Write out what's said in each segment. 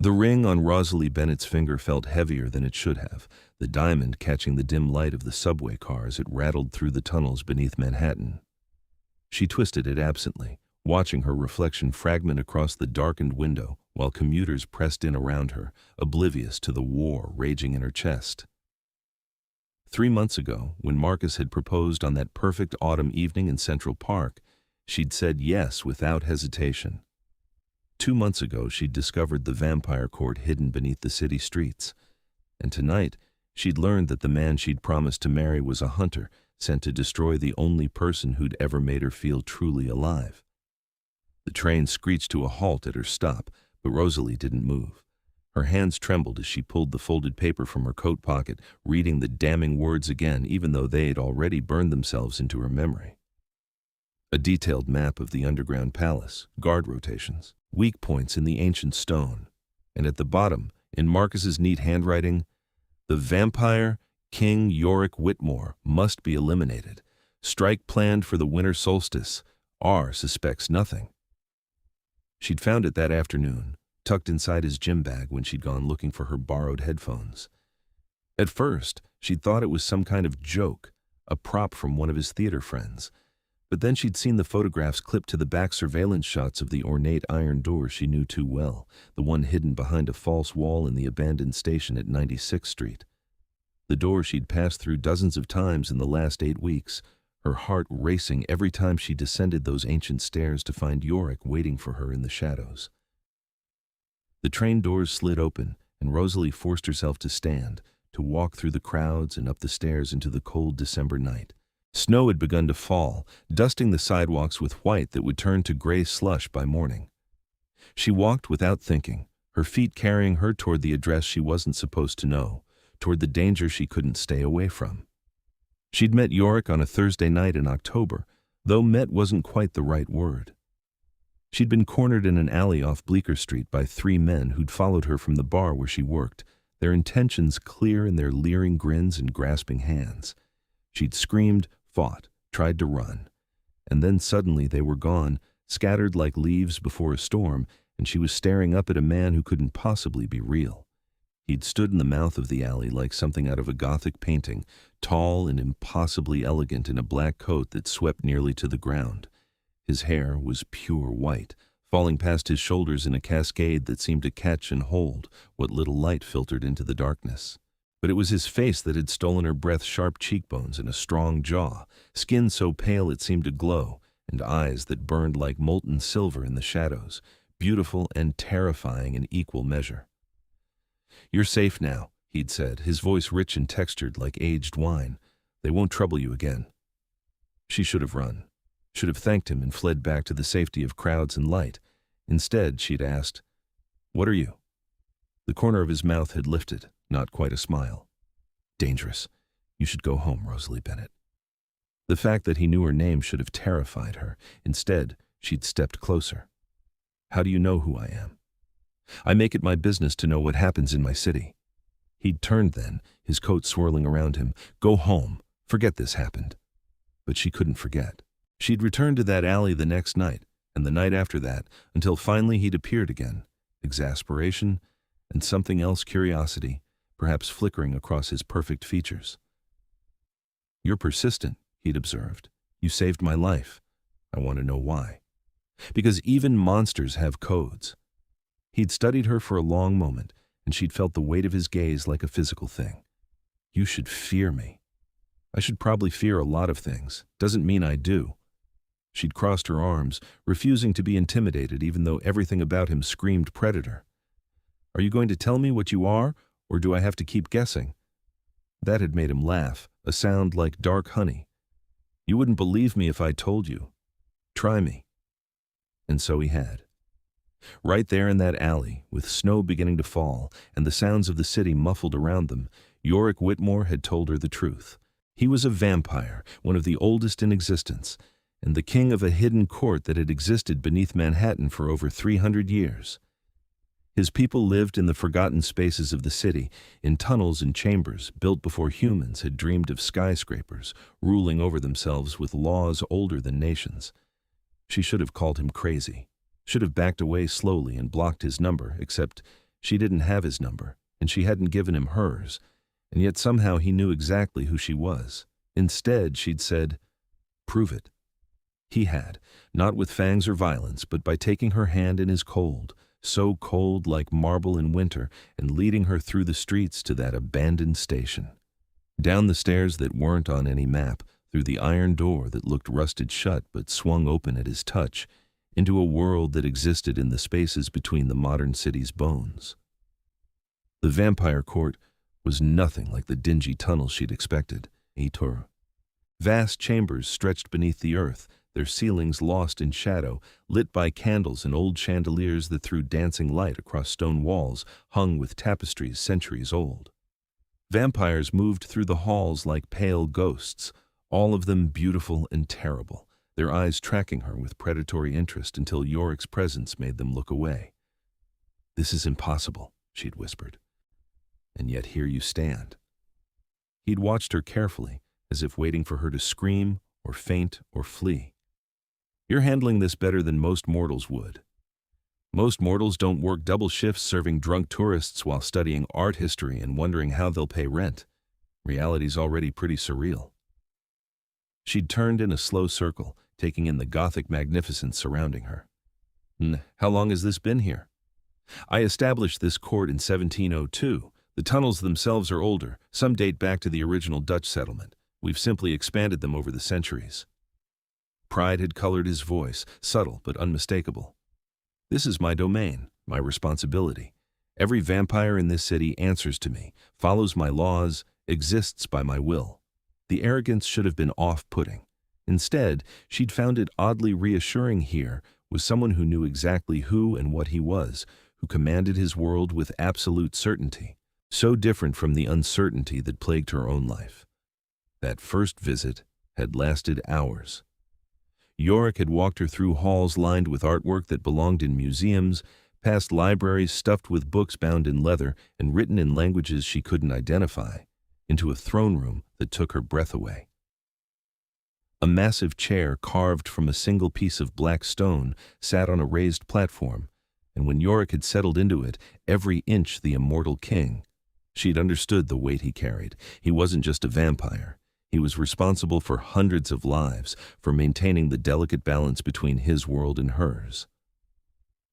The ring on Rosalie Bennett's finger felt heavier than it should have, the diamond catching the dim light of the subway car as it rattled through the tunnels beneath Manhattan. She twisted it absently, watching her reflection fragment across the darkened window while commuters pressed in around her, oblivious to the war raging in her chest. 3 months ago, when Marcus had proposed on that perfect autumn evening in Central Park, she'd said yes without hesitation. 2 months ago, she'd discovered the vampire court hidden beneath the city streets. And tonight, she'd learned that the man she'd promised to marry was a hunter sent to destroy the only person who'd ever made her feel truly alive. The train screeched to a halt at her stop, but Rosalie didn't move. Her hands trembled as she pulled the folded paper from her coat pocket, reading the damning words again, even though they had already burned themselves into her memory. A detailed map of the underground palace, guard rotations, weak points in the ancient stone, and at the bottom, in Marcus's neat handwriting, the vampire King Yorick Whitmore must be eliminated. Strike planned for the winter solstice. R suspects nothing. She'd found it that afternoon, tucked inside his gym bag when she'd gone looking for her borrowed headphones. At first, she'd thought it was some kind of joke, a prop from one of his theater friends. But then she'd seen the photographs clipped to the back surveillance shots of the ornate iron door she knew too well, the one hidden behind a false wall in the abandoned station at 96th Street. The door she'd passed through dozens of times in the last 8 weeks, her heart racing every time she descended those ancient stairs to find Yorick waiting for her in the shadows. The train doors slid open, and Rosalie forced herself to stand, to walk through the crowds and up the stairs into the cold December night. Snow had begun to fall, dusting the sidewalks with white that would turn to gray slush by morning. She walked without thinking, her feet carrying her toward the address she wasn't supposed to know, toward the danger she couldn't stay away from. She'd met Yorick on a Thursday night in October, though met wasn't quite the right word. She'd been cornered in an alley off Bleecker Street by 3 men who'd followed her from the bar where she worked, their intentions clear in their leering grins and grasping hands. She'd screamed, fought, tried to run, and then suddenly they were gone, scattered like leaves before a storm, and she was staring up at a man who couldn't possibly be real. He'd stood in the mouth of the alley like something out of a Gothic painting, tall and impossibly elegant in a black coat that swept nearly to the ground. His hair was pure white, falling past his shoulders in a cascade that seemed to catch and hold what little light filtered into the darkness. But it was his face that had stolen her breath, sharp cheekbones and a strong jaw, skin so pale it seemed to glow, and eyes that burned like molten silver in the shadows, beautiful and terrifying in equal measure. "You're safe now," he'd said, his voice rich and textured like aged wine. "They won't trouble you again." She should have run, should have thanked him and fled back to the safety of crowds and light. Instead, she'd asked, "What are you?" The corner of his mouth had lifted, not quite a smile. "Dangerous. You should go home, Rosalie Bennett." The fact that he knew her name should have terrified her. Instead, she'd stepped closer. "How do you know who I am?" "I make it my business to know what happens in my city." He'd turned then, his coat swirling around him. "Go home. Forget this happened." But she couldn't forget. She'd returned to that alley the next night, and the night after that, until finally he'd appeared again. Exasperation, and something else, curiosity, perhaps flickering across his perfect features. "You're persistent," he'd observed. "You saved my life. I want to know why." Because even monsters have codes. He'd studied her for a long moment, and she'd felt the weight of his gaze like a physical thing. "You should fear me." "I should probably fear a lot of things. Doesn't mean I do." She'd crossed her arms, refusing to be intimidated even though everything about him screamed predator. "Are you going to tell me what you are, or do I have to keep guessing?" That had made him laugh, a sound like dark honey. "You wouldn't believe me if I told you. Try me." And so he had. Right there in that alley, with snow beginning to fall and the sounds of the city muffled around them, Yorick Whitmore had told her the truth. He was a vampire, one of the oldest in existence, and the king of a hidden court that had existed beneath Manhattan for over 300 years. His people lived in the forgotten spaces of the city, in tunnels and chambers built before humans had dreamed of skyscrapers, ruling over themselves with laws older than nations. She should have called him crazy, should have backed away slowly and blocked his number, except She didn't have his number, and she hadn't given him hers, and yet somehow he knew exactly who she was. Instead, she'd said, "Prove it." He had, not with fangs or violence, but by taking her hand in his cold, so cold like marble in winter, and leading her through the streets to that abandoned station. Down the stairs that weren't on any map, through the iron door that looked rusted shut but swung open at his touch, into a world that existed in the spaces between the modern city's bones. The vampire court was nothing like the dingy tunnels she'd expected. Vast chambers stretched beneath the earth, their ceilings lost in shadow, lit by candles and old chandeliers that threw dancing light across stone walls hung with tapestries centuries old. Vampires moved through the halls like pale ghosts, all of them beautiful and terrible, their eyes tracking her with predatory interest until Yorick's presence made them look away. "This is impossible," she'd whispered. "And yet here you stand." He'd watched her carefully, as if waiting for her to scream or faint or flee. "You're handling this better than most mortals would. Most mortals don't work double shifts serving drunk tourists while studying art history and wondering how they'll pay rent. Reality's already pretty surreal." She'd turned in a slow circle, taking in the Gothic magnificence surrounding her. "How long has this been here?" "I established this court in 1702. The tunnels themselves are older. Some date back to the original Dutch settlement. We've simply expanded them over the centuries." Pride had colored his voice, subtle but unmistakable. "This is my domain, my responsibility. Every vampire in this city answers to me, follows my laws, exists by my will." The arrogance should have been off-putting. Instead, she'd found it oddly reassuring here was someone who knew exactly who and what he was, who commanded his world with absolute certainty, so different from the uncertainty that plagued her own life. That first visit had lasted hours. Yorick had walked her through halls lined with artwork that belonged in museums, past libraries stuffed with books bound in leather and written in languages she couldn't identify, into a throne room that took her breath away. A massive chair carved from a single piece of black stone sat on a raised platform, and when Yorick had settled into it, every inch the immortal king, she'd understood the weight he carried. He wasn't just a vampire. He was responsible for hundreds of lives, for maintaining the delicate balance between his world and hers.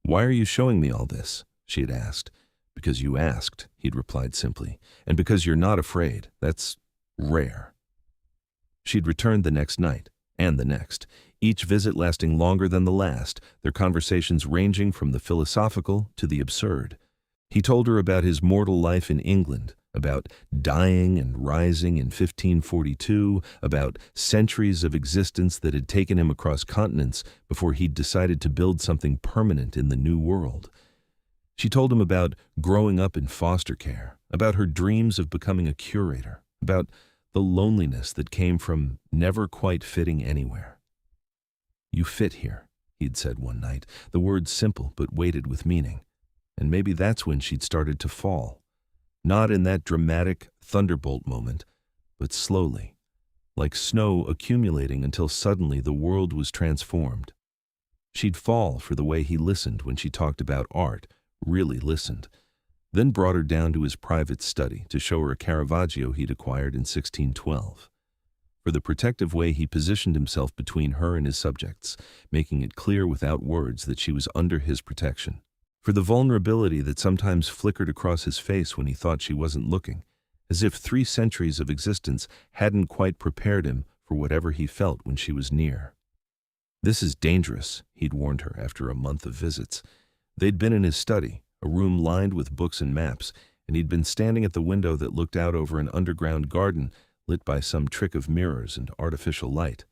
"Why are you showing me all this?" she had asked. "Because you asked," he'd replied simply, "and because you're not afraid. That's rare." She'd returned the next night, and the next, each visit lasting longer than the last, their conversations ranging from the philosophical to the absurd. He told her about his mortal life in England, about dying and rising in 1542, about centuries of existence that had taken him across continents before he'd decided to build something permanent in the New World. She told him about growing up in foster care, about her dreams of becoming a curator, about the loneliness that came from never quite fitting anywhere. "You fit here," he'd said one night, the words simple but weighted with meaning. And maybe that's when she'd started to fall. Not in that dramatic thunderbolt moment, but slowly, like snow accumulating until suddenly the world was transformed. She'd fall for the way he listened when she talked about art, really listened, then brought her down to his private study to show her a Caravaggio he'd acquired in 1612. For the protective way he positioned himself between her and his subjects, making it clear without words that she was under his protection. For the vulnerability that sometimes flickered across his face when he thought she wasn't looking, as if 3 centuries of existence hadn't quite prepared him for whatever he felt when she was near. "This is dangerous," he'd warned her after a month of visits. They'd been in his study, a room lined with books and maps, and he'd been standing at the window that looked out over an underground garden lit by some trick of mirrors and artificial light.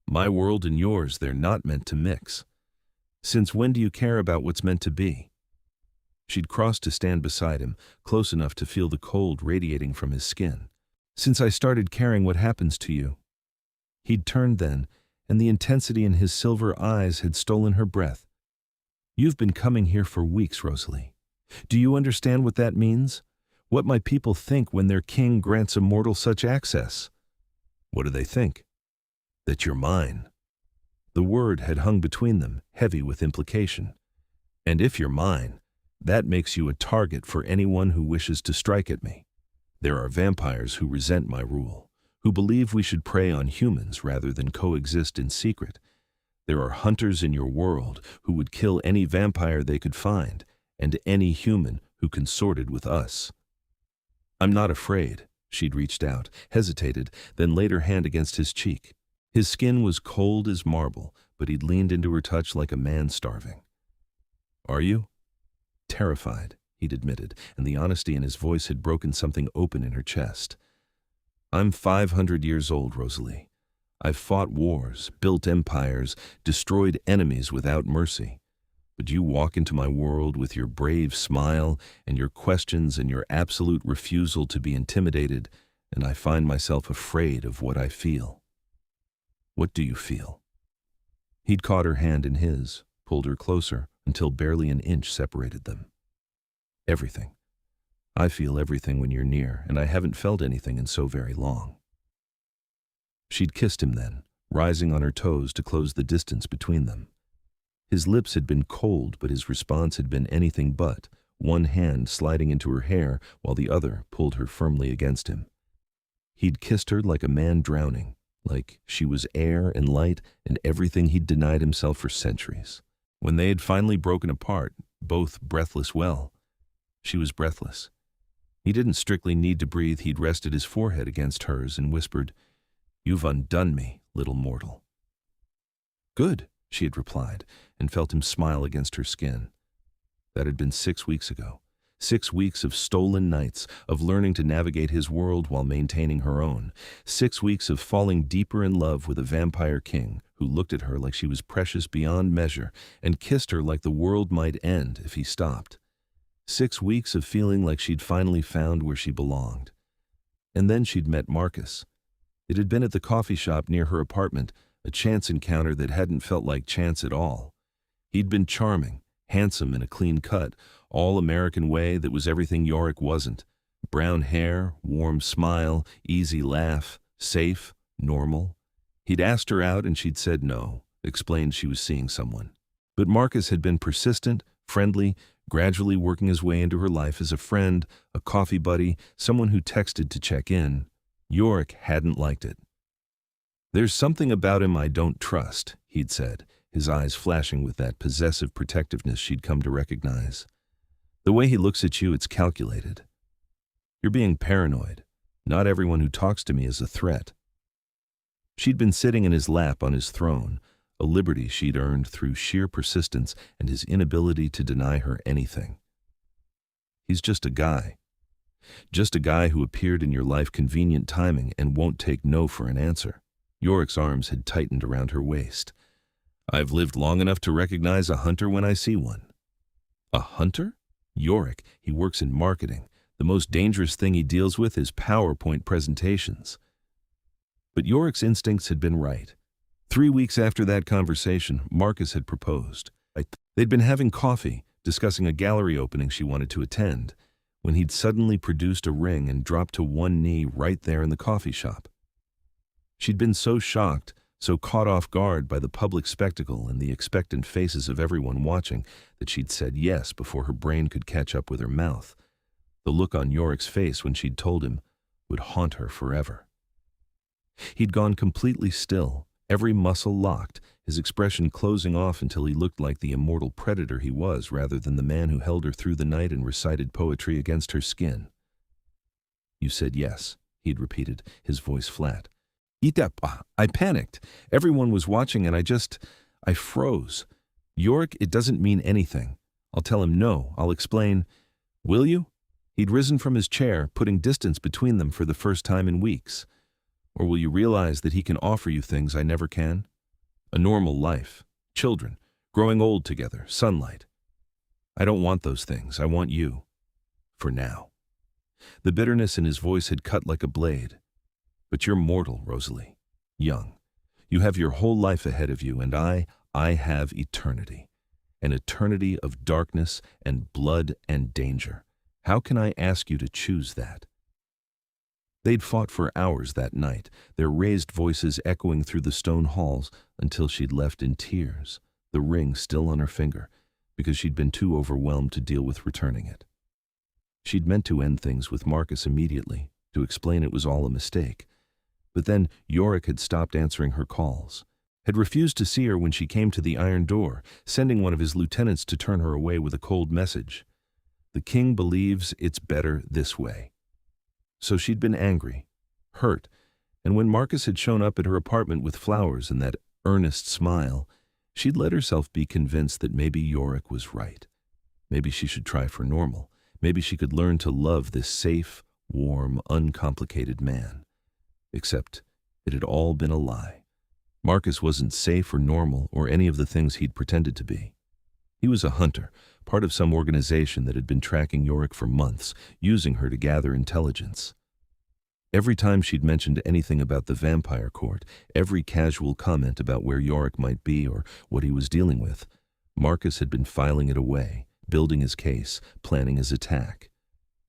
"My world and yours, they're not meant to mix. Since when do you care about what's meant to be?" She'd crossed to stand beside him, close enough to feel the cold radiating from his skin. "Since I started caring what happens to you." He'd turned then, and the intensity in his silver eyes had stolen her breath. "You've been coming here for weeks, Rosalie. Do you understand what that means? What my people think when their king grants a mortal such access?" "What do they think?" "That you're mine." The word had hung between them, heavy with implication. "And if you're mine, That makes you a target for anyone who wishes to strike at me. There are vampires who resent my rule, who believe we should prey on humans rather than coexist in secret. There are hunters in your world who would kill any vampire they could find, and any human who consorted with us. I'm not afraid. She'd reached out, hesitated, then laid her hand against his cheek. His skin was cold as marble, but he'd leaned into her touch like a man starving. Are you? Terrified, he'd admitted, and the honesty in his voice had broken something open in her chest. I'm 500 years old, Rosalie. I've fought wars, built empires, destroyed enemies without mercy. But you walk into my world with your brave smile and your questions and your absolute refusal to be intimidated, and I find myself afraid of what I feel. What do you feel? He'd caught her hand in his, pulled her closer until barely an inch separated them. Everything. I feel everything when you're near, and I haven't felt anything in so very long. She'd kissed him then, rising on her toes to close the distance between them. His lips had been cold, but his response had been anything but, one hand sliding into her hair while the other pulled her firmly against him. He'd kissed her like a man drowning, like she was air and light and everything he'd denied himself for centuries. When they had finally broken apart, both breathless she was breathless. He didn't strictly need to breathe. He'd rested his forehead against hers and whispered, "You've undone me, little mortal." "Good," she had replied, and felt him smile against her skin. That had been 6 weeks ago. 6 weeks of stolen nights, of learning to navigate his world while maintaining her own. 6 weeks of falling deeper in love with a vampire king who looked at her like she was precious beyond measure and kissed her like the world might end if he stopped. 6 weeks of feeling like she'd finally found where she belonged. And then she'd met Marcus. It had been at the coffee shop near her apartment, a chance encounter that hadn't felt like chance at all. He'd been charming, handsome in a clean cut, all-American way that was everything Yorick wasn't. Brown hair, warm smile, easy laugh, safe, normal. He'd asked her out and she'd said no, explained she was seeing someone. But Marcus had been persistent, friendly, gradually working his way into her life as a friend, a coffee buddy, someone who texted to check in. Yorick hadn't liked it. "There's something about him I don't trust," he'd said, his eyes flashing with that possessive protectiveness she'd come to recognize. "The way he looks at you, it's calculated. You're being paranoid. Not everyone who talks to me is a threat." She'd been sitting in his lap on his throne, a liberty she'd earned through sheer persistence and his inability to deny her anything. He's just a guy. Just a guy who appeared in your life convenient timing and won't take no for an answer. Yorick's arms had tightened around her waist. "I've lived long enough to recognize a hunter when I see one." "A hunter?" "Yorick, he works in marketing. The most dangerous thing he deals with is PowerPoint presentations." But Yorick's instincts had been right. 3 weeks after that conversation, Marcus had proposed. They'd been having coffee, discussing a gallery opening she wanted to attend, when he'd suddenly produced a ring and dropped to one knee right there in the coffee shop. She'd been so shocked, so caught off guard by the public spectacle and the expectant faces of everyone watching, that she'd said yes before her brain could catch up with her mouth. The look on Yorick's face when she'd told him would haunt her forever. He'd gone completely still, every muscle locked, his expression closing off until he looked like the immortal predator he was rather than the man who held her through the night and recited poetry against her skin. "You said yes," he'd repeated, his voice flat. I panicked. Everyone was watching and I froze. "Yorick, it doesn't mean anything. I'll tell him no. I'll explain." "Will you?" He'd risen from his chair, putting distance between them for the first time in weeks. "Or will you realize that he can offer you things I never can? A normal life, children, growing old together, sunlight. I don't want those things. I want you. For now." The bitterness in his voice had cut like a blade. "But you're mortal, Rosalie. Young. You have your whole life ahead of you, and I have eternity. An eternity of darkness and blood and danger. How can I ask you to choose that?" They'd fought for hours that night, their raised voices echoing through the stone halls until she'd left in tears, the ring still on her finger, because she'd been too overwhelmed to deal with returning it. She'd meant to end things with Marcus immediately, to explain it was all a mistake. But then Yorick had stopped answering her calls, had refused to see her when she came to the iron door, sending one of his lieutenants to turn her away with a cold message. The king believes it's better this way. So she'd been angry, hurt, and when Marcus had shown up at her apartment with flowers and that earnest smile, she'd let herself be convinced that maybe Yorick was right. Maybe she should try for normal. Maybe she could learn to love this safe, warm, uncomplicated man. Except it had all been a lie. Marcus wasn't safe or normal or any of the things he'd pretended to be. He was a hunter, part of some organization that had been tracking Yorick for months, using her to gather intelligence. Every time she'd mentioned anything about the vampire court, every casual comment about where Yorick might be or what he was dealing with, Marcus had been filing it away, building his case, planning his attack.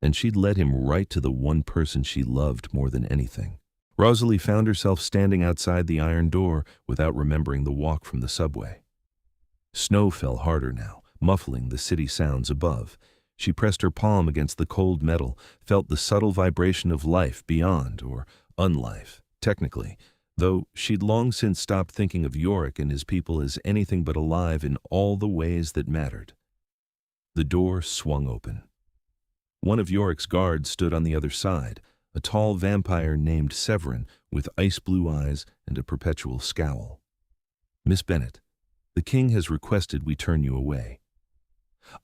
And she'd led him right to the one person she loved more than anything. Rosalie found herself standing outside the iron door without remembering the walk from the subway. Snow fell harder now, muffling the city sounds above. She pressed her palm against the cold metal, felt the subtle vibration of life beyond, or unlife, technically, though she'd long since stopped thinking of Yorick and his people as anything but alive in all the ways that mattered. The door swung open. One of Yorick's guards stood on the other side, a tall vampire named Severin with ice-blue eyes and a perpetual scowl. "Miss Bennett, the king has requested we turn you away."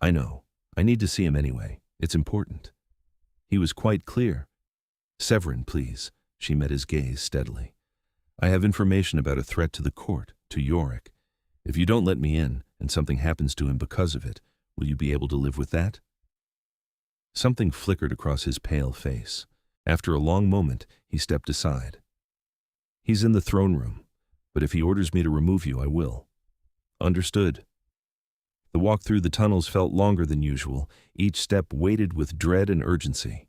"I know. I need to see him anyway. It's important." He was quite clear. "Severin, please." She met his gaze steadily. "I have information about a threat to the court, to Yorick. If you don't let me in, and something happens to him because of it, will you be able to live with that?" Something flickered across his pale face. After a long moment, he stepped aside. "He's in the throne room, but if he orders me to remove you, I will." "Understood." The walk through the tunnels felt longer than usual, each step weighted with dread and urgency.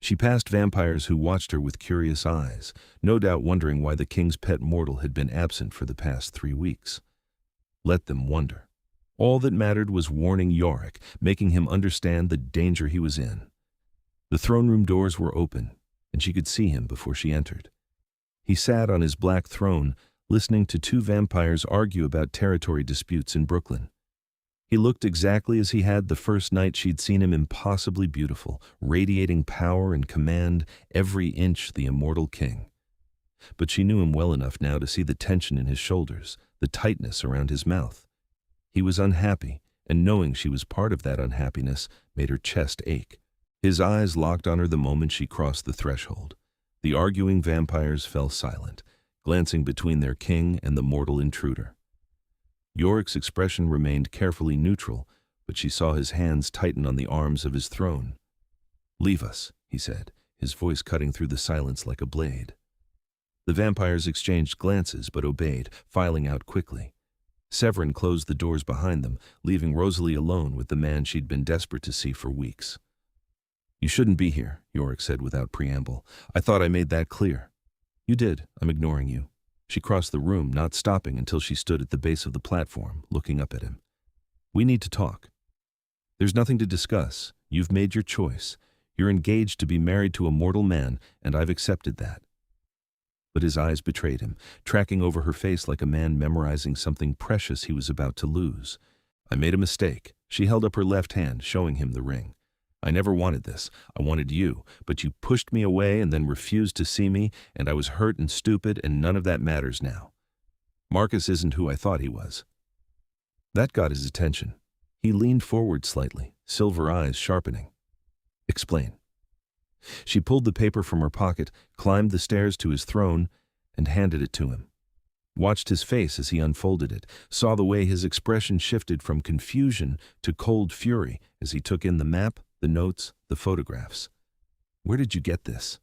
She passed vampires who watched her with curious eyes, no doubt wondering why the king's pet mortal had been absent for the past 3 weeks. Let them wonder. All that mattered was warning Yorick, making him understand the danger he was in. The throne room doors were open, and she could see him before she entered. He sat on his black throne, listening to 2 vampires argue about territory disputes in Brooklyn. He looked exactly as he had the first night she'd seen him, impossibly beautiful, radiating power and command, every inch the immortal king. But she knew him well enough now to see the tension in his shoulders, the tightness around his mouth. He was unhappy, and knowing she was part of that unhappiness made her chest ache. His eyes locked on her the moment she crossed the threshold. The arguing vampires fell silent, glancing between their king and the mortal intruder. Yorick's expression remained carefully neutral, but she saw his hands tighten on the arms of his throne. "Leave us," he said, his voice cutting through the silence like a blade. The vampires exchanged glances but obeyed, filing out quickly. Severin closed the doors behind them, leaving Rosalie alone with the man she'd been desperate to see for weeks. "You shouldn't be here," Yorick said without preamble. "I thought I made that clear." "You did. I'm ignoring you." She crossed the room, not stopping until she stood at the base of the platform, looking up at him. "We need to talk." "There's nothing to discuss. You've made your choice. You're engaged to be married to a mortal man, and I've accepted that." But his eyes betrayed him, tracking over her face like a man memorizing something precious he was about to lose. "I made a mistake." She held up her left hand, showing him the ring. "I never wanted this. I wanted you, but you pushed me away and then refused to see me, and I was hurt and stupid, and none of that matters now. Marcus isn't who I thought he was." That got his attention. He leaned forward slightly, silver eyes sharpening. "Explain." She pulled the paper from her pocket, climbed the stairs to his throne, and handed it to him. Watched his face as he unfolded it, saw the way his expression shifted from confusion to cold fury as he took in the map, the notes, the photographs. "Where did you get this?"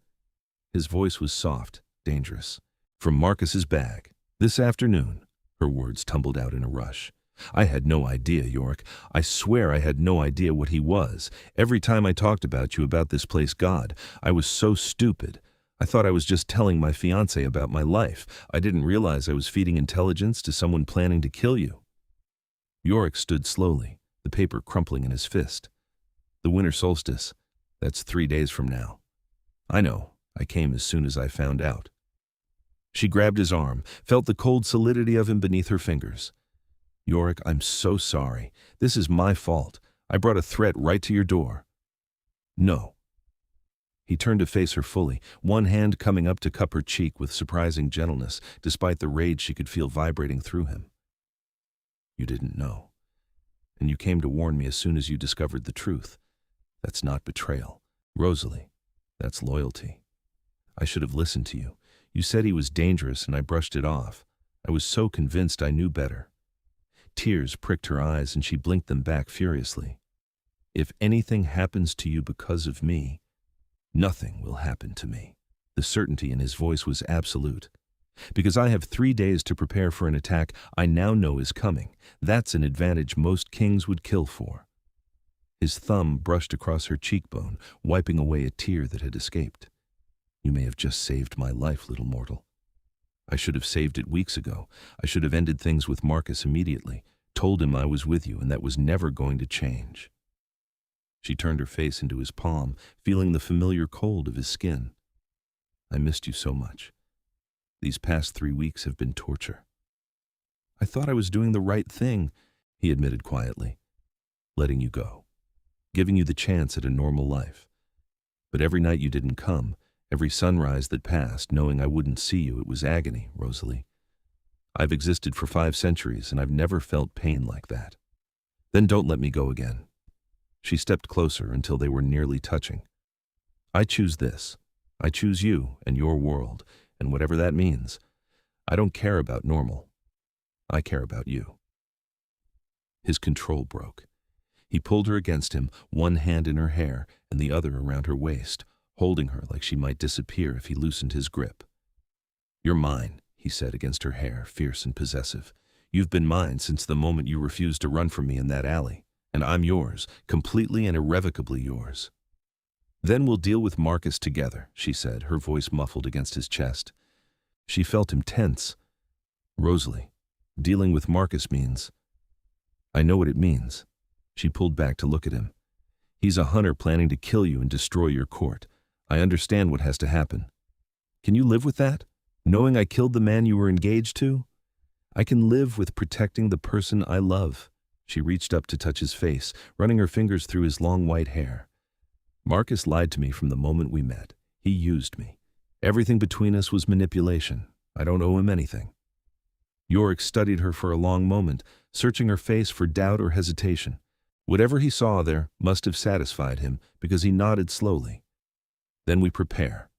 His voice was soft, dangerous. "From Marcus's bag. This afternoon." Her words tumbled out in a rush. "I had no idea, Yorick. I swear I had no idea what he was. Every time I talked about you, about this place, God, I was so stupid. I thought I was just telling my fiancé about my life. I didn't realize I was feeding intelligence to someone planning to kill you." Yorick stood slowly, the paper crumpling in his fist. The winter solstice, that's 3 days from now. I know, I came as soon as I found out. She grabbed his arm, felt the cold solidity of him beneath her fingers. Yorick, I'm so sorry. This is my fault. I brought a threat right to your door. No. He turned to face her fully, one hand coming up to cup her cheek with surprising gentleness, despite the rage she could feel vibrating through him. You didn't know. And you came to warn me as soon as you discovered the truth. That's not betrayal. Rosalie, that's loyalty. I should have listened to you. You said he was dangerous and I brushed it off. I was so convinced I knew better. Tears pricked her eyes and she blinked them back furiously. If anything happens to you because of me, nothing will happen to me. The certainty in his voice was absolute. Because I have 3 days to prepare for an attack I now know is coming. That's an advantage most kings would kill for. His thumb brushed across her cheekbone, wiping away a tear that had escaped. You may have just saved my life, little mortal. I should have saved it weeks ago. I should have ended things with Marcus immediately, told him I was with you and that was never going to change. She turned her face into his palm, feeling the familiar cold of his skin. I missed you so much. These past 3 weeks have been torture. I thought I was doing the right thing, he admitted quietly, letting you go, giving you the chance at a normal life. But every night you didn't come, every sunrise that passed, knowing I wouldn't see you, it was agony, Rosalie. I've existed for 5 centuries and I've never felt pain like that. Then don't let me go again. She stepped closer until they were nearly touching. I choose this. I choose you and your world, and whatever that means. I don't care about normal. I care about you. His control broke. He pulled her against him, one hand in her hair and the other around her waist, holding her like she might disappear if he loosened his grip. You're mine, he said against her hair, fierce and possessive. You've been mine since the moment you refused to run from me in that alley, and I'm yours, completely and irrevocably yours. Then we'll deal with Marcus together, she said, her voice muffled against his chest. She felt him tense. Rosalie, dealing with Marcus means... I know what it means. She pulled back to look at him. He's a hunter planning to kill you and destroy your court. I understand what has to happen. Can you live with that? Knowing I killed the man you were engaged to? I can live with protecting the person I love. She reached up to touch his face, running her fingers through his long white hair. Marcus lied to me from the moment we met. He used me. Everything between us was manipulation. I don't owe him anything. Yorick studied her for a long moment, searching her face for doubt or hesitation. Whatever he saw there must have satisfied him, because he nodded slowly. Then we prepare.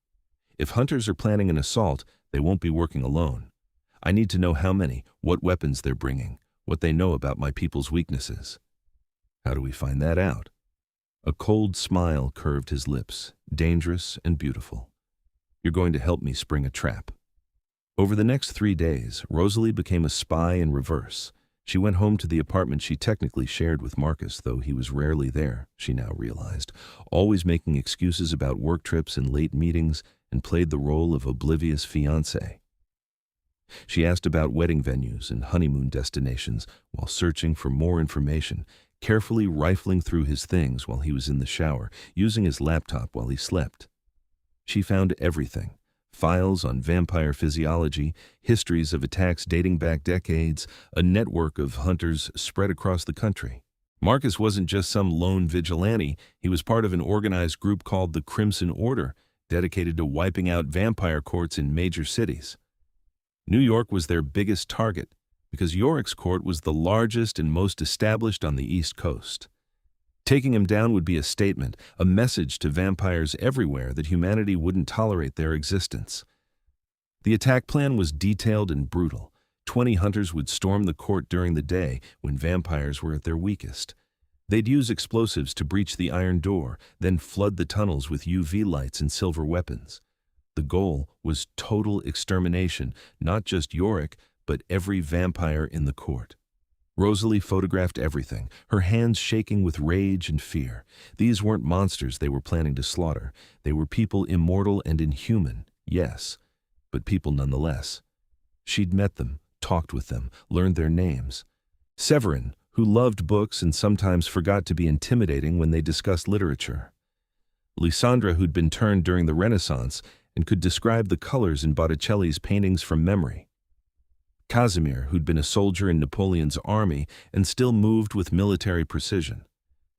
If hunters are planning an assault, they won't be working alone. I need to know how many, what weapons they're bringing, what they know about my people's weaknesses. How do we find that out? A cold smile curved his lips, dangerous and beautiful. You're going to help me spring a trap. Over the next 3 days, Rosalie became a spy in reverse. She went home to the apartment she technically shared with Marcus, though he was rarely there, she now realized, always making excuses about work trips and late meetings, and played the role of oblivious fiancé. She asked about wedding venues and honeymoon destinations while searching for more information, carefully rifling through his things while he was in the shower, using his laptop while he slept. She found everything. Files on vampire physiology, histories of attacks dating back decades, a network of hunters spread across the country. Marcus wasn't just some lone vigilante, he was part of an organized group called the Crimson Order, dedicated to wiping out vampire courts in major cities. New York was their biggest target, because Yorick's court was the largest and most established on the East Coast. Taking him down would be a statement, a message to vampires everywhere that humanity wouldn't tolerate their existence. The attack plan was detailed and brutal. 20 hunters would storm the court during the day when vampires were at their weakest. They'd use explosives to breach the iron door, then flood the tunnels with UV lights and silver weapons. The goal was total extermination, not just Yorick, but every vampire in the court. Rosalie photographed everything, her hands shaking with rage and fear. These weren't monsters they were planning to slaughter. They were people immortal and inhuman, yes, but people nonetheless. She'd met them, talked with them, learned their names. Severin, who loved books and sometimes forgot to be intimidating when they discussed literature. Lysandra, who'd been turned during the Renaissance and could describe the colors in Botticelli's paintings from memory. Casimir, who'd been a soldier in Napoleon's army and still moved with military precision.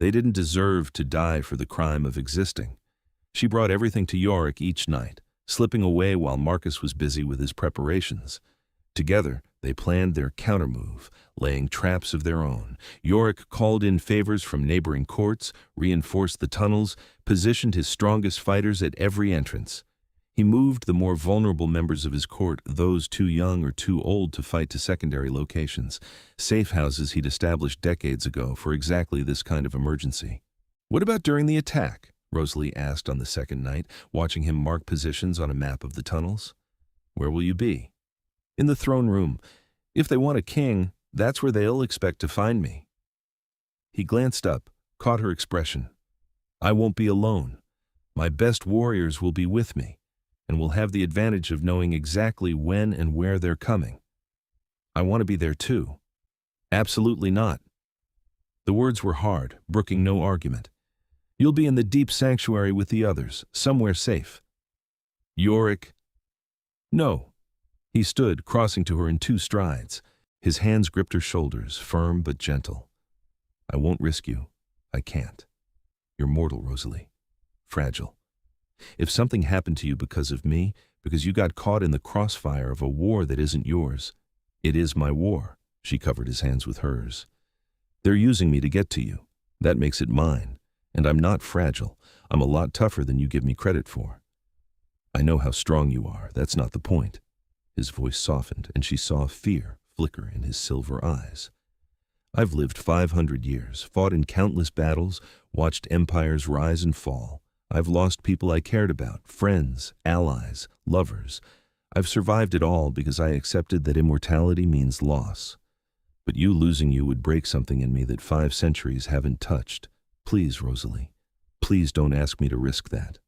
They didn't deserve to die for the crime of existing. She brought everything to Yorick each night, slipping away while Marcus was busy with his preparations. Together, they planned their countermove, laying traps of their own. Yorick called in favors from neighboring courts, reinforced the tunnels, positioned his strongest fighters at every entrance. He moved the more vulnerable members of his court, those too young or too old to fight, to secondary locations, safe houses he'd established decades ago for exactly this kind of emergency. "What about during the attack?" Rosalie asked on the second night, watching him mark positions on a map of the tunnels. "Where will you be?" "In the throne room. If they want a king, that's where they'll expect to find me." He glanced up, caught her expression. "I won't be alone. My best warriors will be with me, and will have the advantage of knowing exactly when and where they're coming." "I want to be there too." "Absolutely not." The words were hard, brooking no argument. "You'll be in the deep sanctuary with the others, somewhere safe." "Yorick?" "No." He stood, crossing to her in 2 strides. His hands gripped her shoulders, firm but gentle. "I won't risk you. I can't. You're mortal, Rosalie. Fragile. If something happened to you because of me, because you got caught in the crossfire of a war that isn't yours, it is my war." She covered his hands with hers. "They're using me to get to you. That makes it mine. And I'm not fragile. I'm a lot tougher than you give me credit for. I know how strong you are. That's not the point." His voice softened, and she saw fear flicker in his silver eyes. "I've lived 500 years, fought in countless battles, watched empires rise and fall. I've lost people I cared about, friends, allies, lovers. I've survived it all because I accepted that immortality means loss. But you losing you would break something in me that 5 centuries haven't touched. Please, Rosalie, please don't ask me to risk that."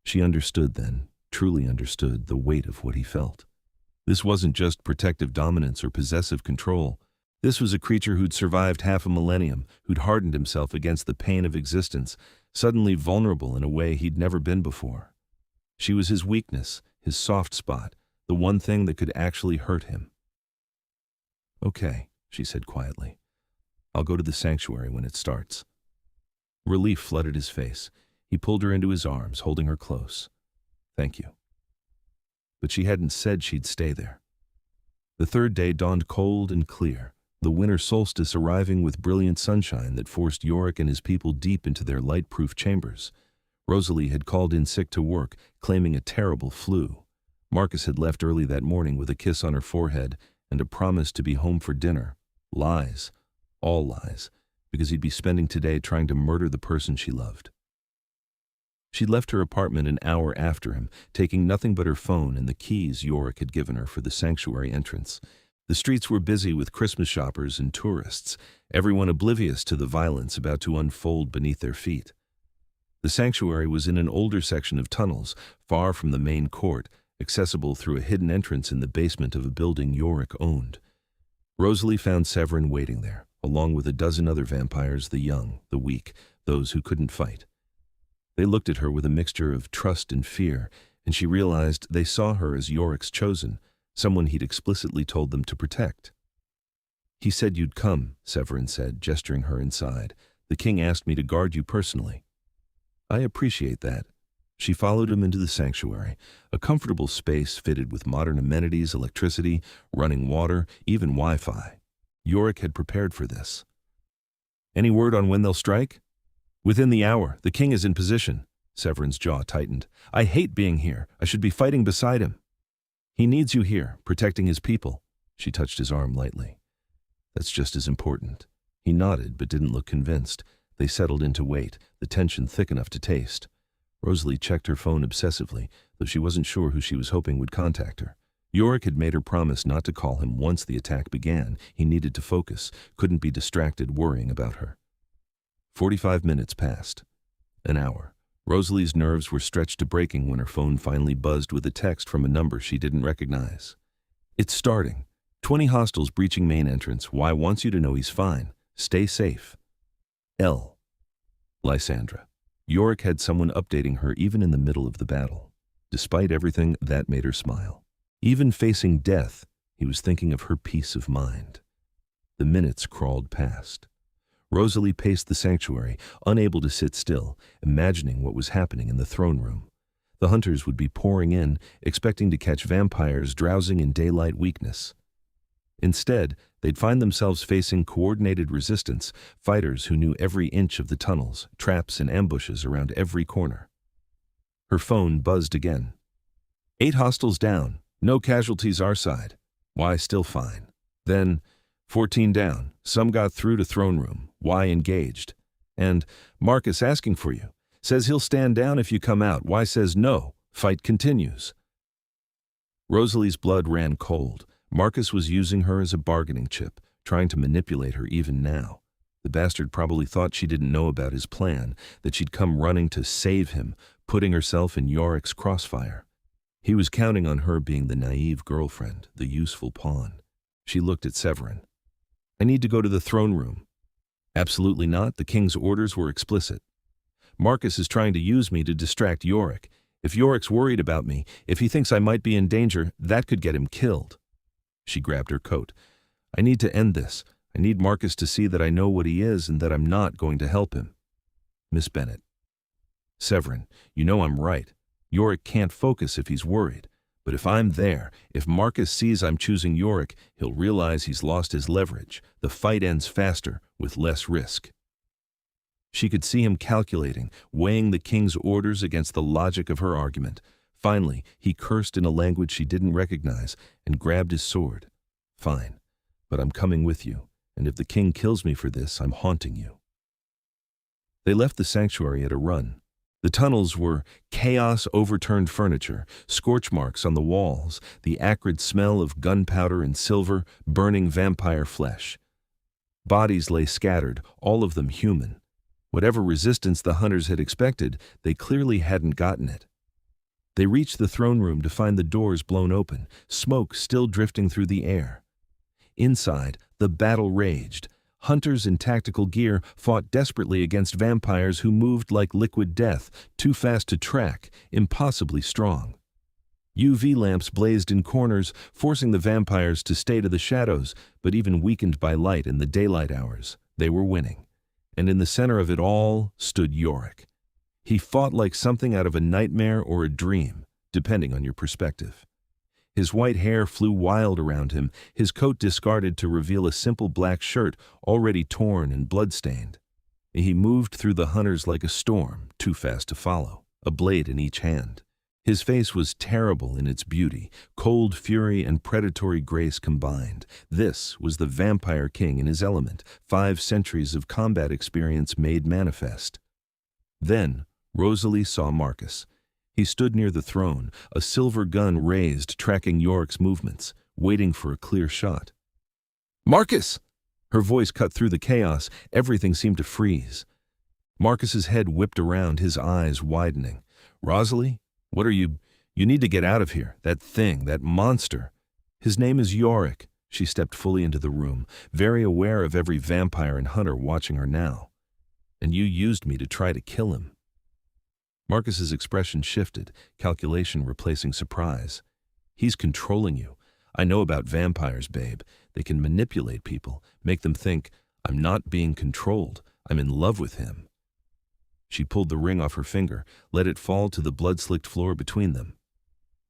She understood then, truly understood, the weight of what he felt. This wasn't just protective dominance or possessive control. This was a creature who'd survived half a millennium, who'd hardened himself against the pain of existence, suddenly vulnerable in a way he'd never been before. She was his weakness, his soft spot, the one thing that could actually hurt him. "Okay," she said quietly. "I'll go to the sanctuary when it starts." Relief flooded his face. He pulled her into his arms, holding her close. "Thank you." But she hadn't said she'd stay there. The third day dawned cold and clear, the winter solstice arriving with brilliant sunshine that forced Yorick and his people deep into their light-proof chambers. Rosalie had called in sick to work, claiming a terrible flu. Marcus had left early that morning with a kiss on her forehead and a promise to be home for dinner. Lies. All lies. Because he'd be spending today trying to murder the person she loved. She left her apartment an hour after him, taking nothing but her phone and the keys Yorick had given her for the sanctuary entrance. The streets were busy with Christmas shoppers and tourists, everyone oblivious to the violence about to unfold beneath their feet. The sanctuary was in an older section of tunnels, far from the main court, accessible through a hidden entrance in the basement of a building Yorick owned. Rosalie found Severin waiting there, along with a dozen other vampires, the young, the weak, those who couldn't fight. They looked at her with a mixture of trust and fear, and she realized they saw her as Yorick's chosen, someone he'd explicitly told them to protect. "He said you'd come," Severin said, gesturing her inside. "The king asked me to guard you personally." "I appreciate that." She followed him into the sanctuary, a comfortable space fitted with modern amenities, electricity, running water, even Wi-Fi. Yorick had prepared for this. "Any word on when they'll strike?" "Within the hour. The king is in position." Severin's jaw tightened. "I hate being here. I should be fighting beside him." "He needs you here, protecting his people." She touched his arm lightly. "That's just as important." He nodded, but didn't look convinced. They settled in to wait, the tension thick enough to taste. Rosalie checked her phone obsessively, though she wasn't sure who she was hoping would contact her. Yorick had made her promise not to call him once the attack began. He needed to focus, couldn't be distracted worrying about her. 45 minutes passed. An hour. Rosalie's nerves were stretched to breaking when her phone finally buzzed with a text from a number she didn't recognize. "It's starting. 20 hostiles breaching main entrance. Y wants you to know he's fine. Stay safe. L. Lysandra. Yorick had someone updating her even in the middle of the battle. Despite everything, that made her smile. Even facing death, he was thinking of her peace of mind. The minutes crawled past. Rosalie paced the sanctuary, unable to sit still, imagining what was happening in the throne room. The hunters would be pouring in, expecting to catch vampires drowsing in daylight weakness. Instead, they'd find themselves facing coordinated resistance, fighters who knew every inch of the tunnels, traps, and ambushes around every corner. Her phone buzzed again. 8 hostiles down. No casualties our side. Y still fine. Then, 14 down. Some got through to throne room. Y engaged. And Marcus asking for you. Says he'll stand down if you come out. Y says no. Fight continues. Rosalie's blood ran cold. Marcus was using her as a bargaining chip, trying to manipulate her even now. The bastard probably thought she didn't know about his plan, that she'd come running to save him, putting herself in Yorick's crossfire. He was counting on her being the naive girlfriend, the useful pawn. She looked at Severin. I need to go to the throne room. Absolutely not. The king's orders were explicit. Marcus is trying to use me to distract Yorick. If Yorick's worried about me, if he thinks I might be in danger, that could get him killed. She grabbed her coat. I need to end this. I need Marcus to see that I know what he is and that I'm not going to help him. Miss Bennett. Severin, you know I'm right. Yorick can't focus if he's worried. But if I'm there, if Marcus sees I'm choosing Yorick, he'll realize he's lost his leverage. The fight ends faster, with less risk. She could see him calculating, weighing the king's orders against the logic of her argument. Finally, he cursed in a language she didn't recognize and grabbed his sword. Fine, but I'm coming with you, and if the king kills me for this, I'm haunting you. They left the sanctuary at a run. The tunnels were chaos, overturned furniture, scorch marks on the walls, the acrid smell of gunpowder and silver, burning vampire flesh. Bodies lay scattered, all of them human. Whatever resistance the hunters had expected, they clearly hadn't gotten it. They reached the throne room to find the doors blown open, smoke still drifting through the air. Inside, the battle raged. Hunters in tactical gear fought desperately against vampires who moved like liquid death, too fast to track, impossibly strong. UV lamps blazed in corners, forcing the vampires to stay to the shadows, but even weakened by light in the daylight hours, they were winning. And in the center of it all stood Yorick. He fought like something out of a nightmare or a dream, depending on your perspective. His white hair flew wild around him, his coat discarded to reveal a simple black shirt already torn and blood-stained. He moved through the hunters like a storm, too fast to follow, a blade in each hand. His face was terrible in its beauty, cold fury and predatory grace combined. This was the vampire king in his element, 5 centuries of combat experience made manifest. Then, Rosalie saw Marcus. He stood near the throne, a silver gun raised, tracking Yorick's movements, waiting for a clear shot. Marcus! Her voice cut through the chaos. Everything seemed to freeze. Marcus's head whipped around, his eyes widening. Rosalie? What are you? You need to get out of here. That thing, that monster. His name is Yorick. She stepped fully into the room, very aware of every vampire and hunter watching her now. And you used me to try to kill him. Marcus's expression shifted, calculation replacing surprise. He's controlling you. I know about vampires, babe. They can manipulate people, make them think, I'm not being controlled. I'm in love with him. She pulled the ring off her finger, let it fall to the blood-slicked floor between them.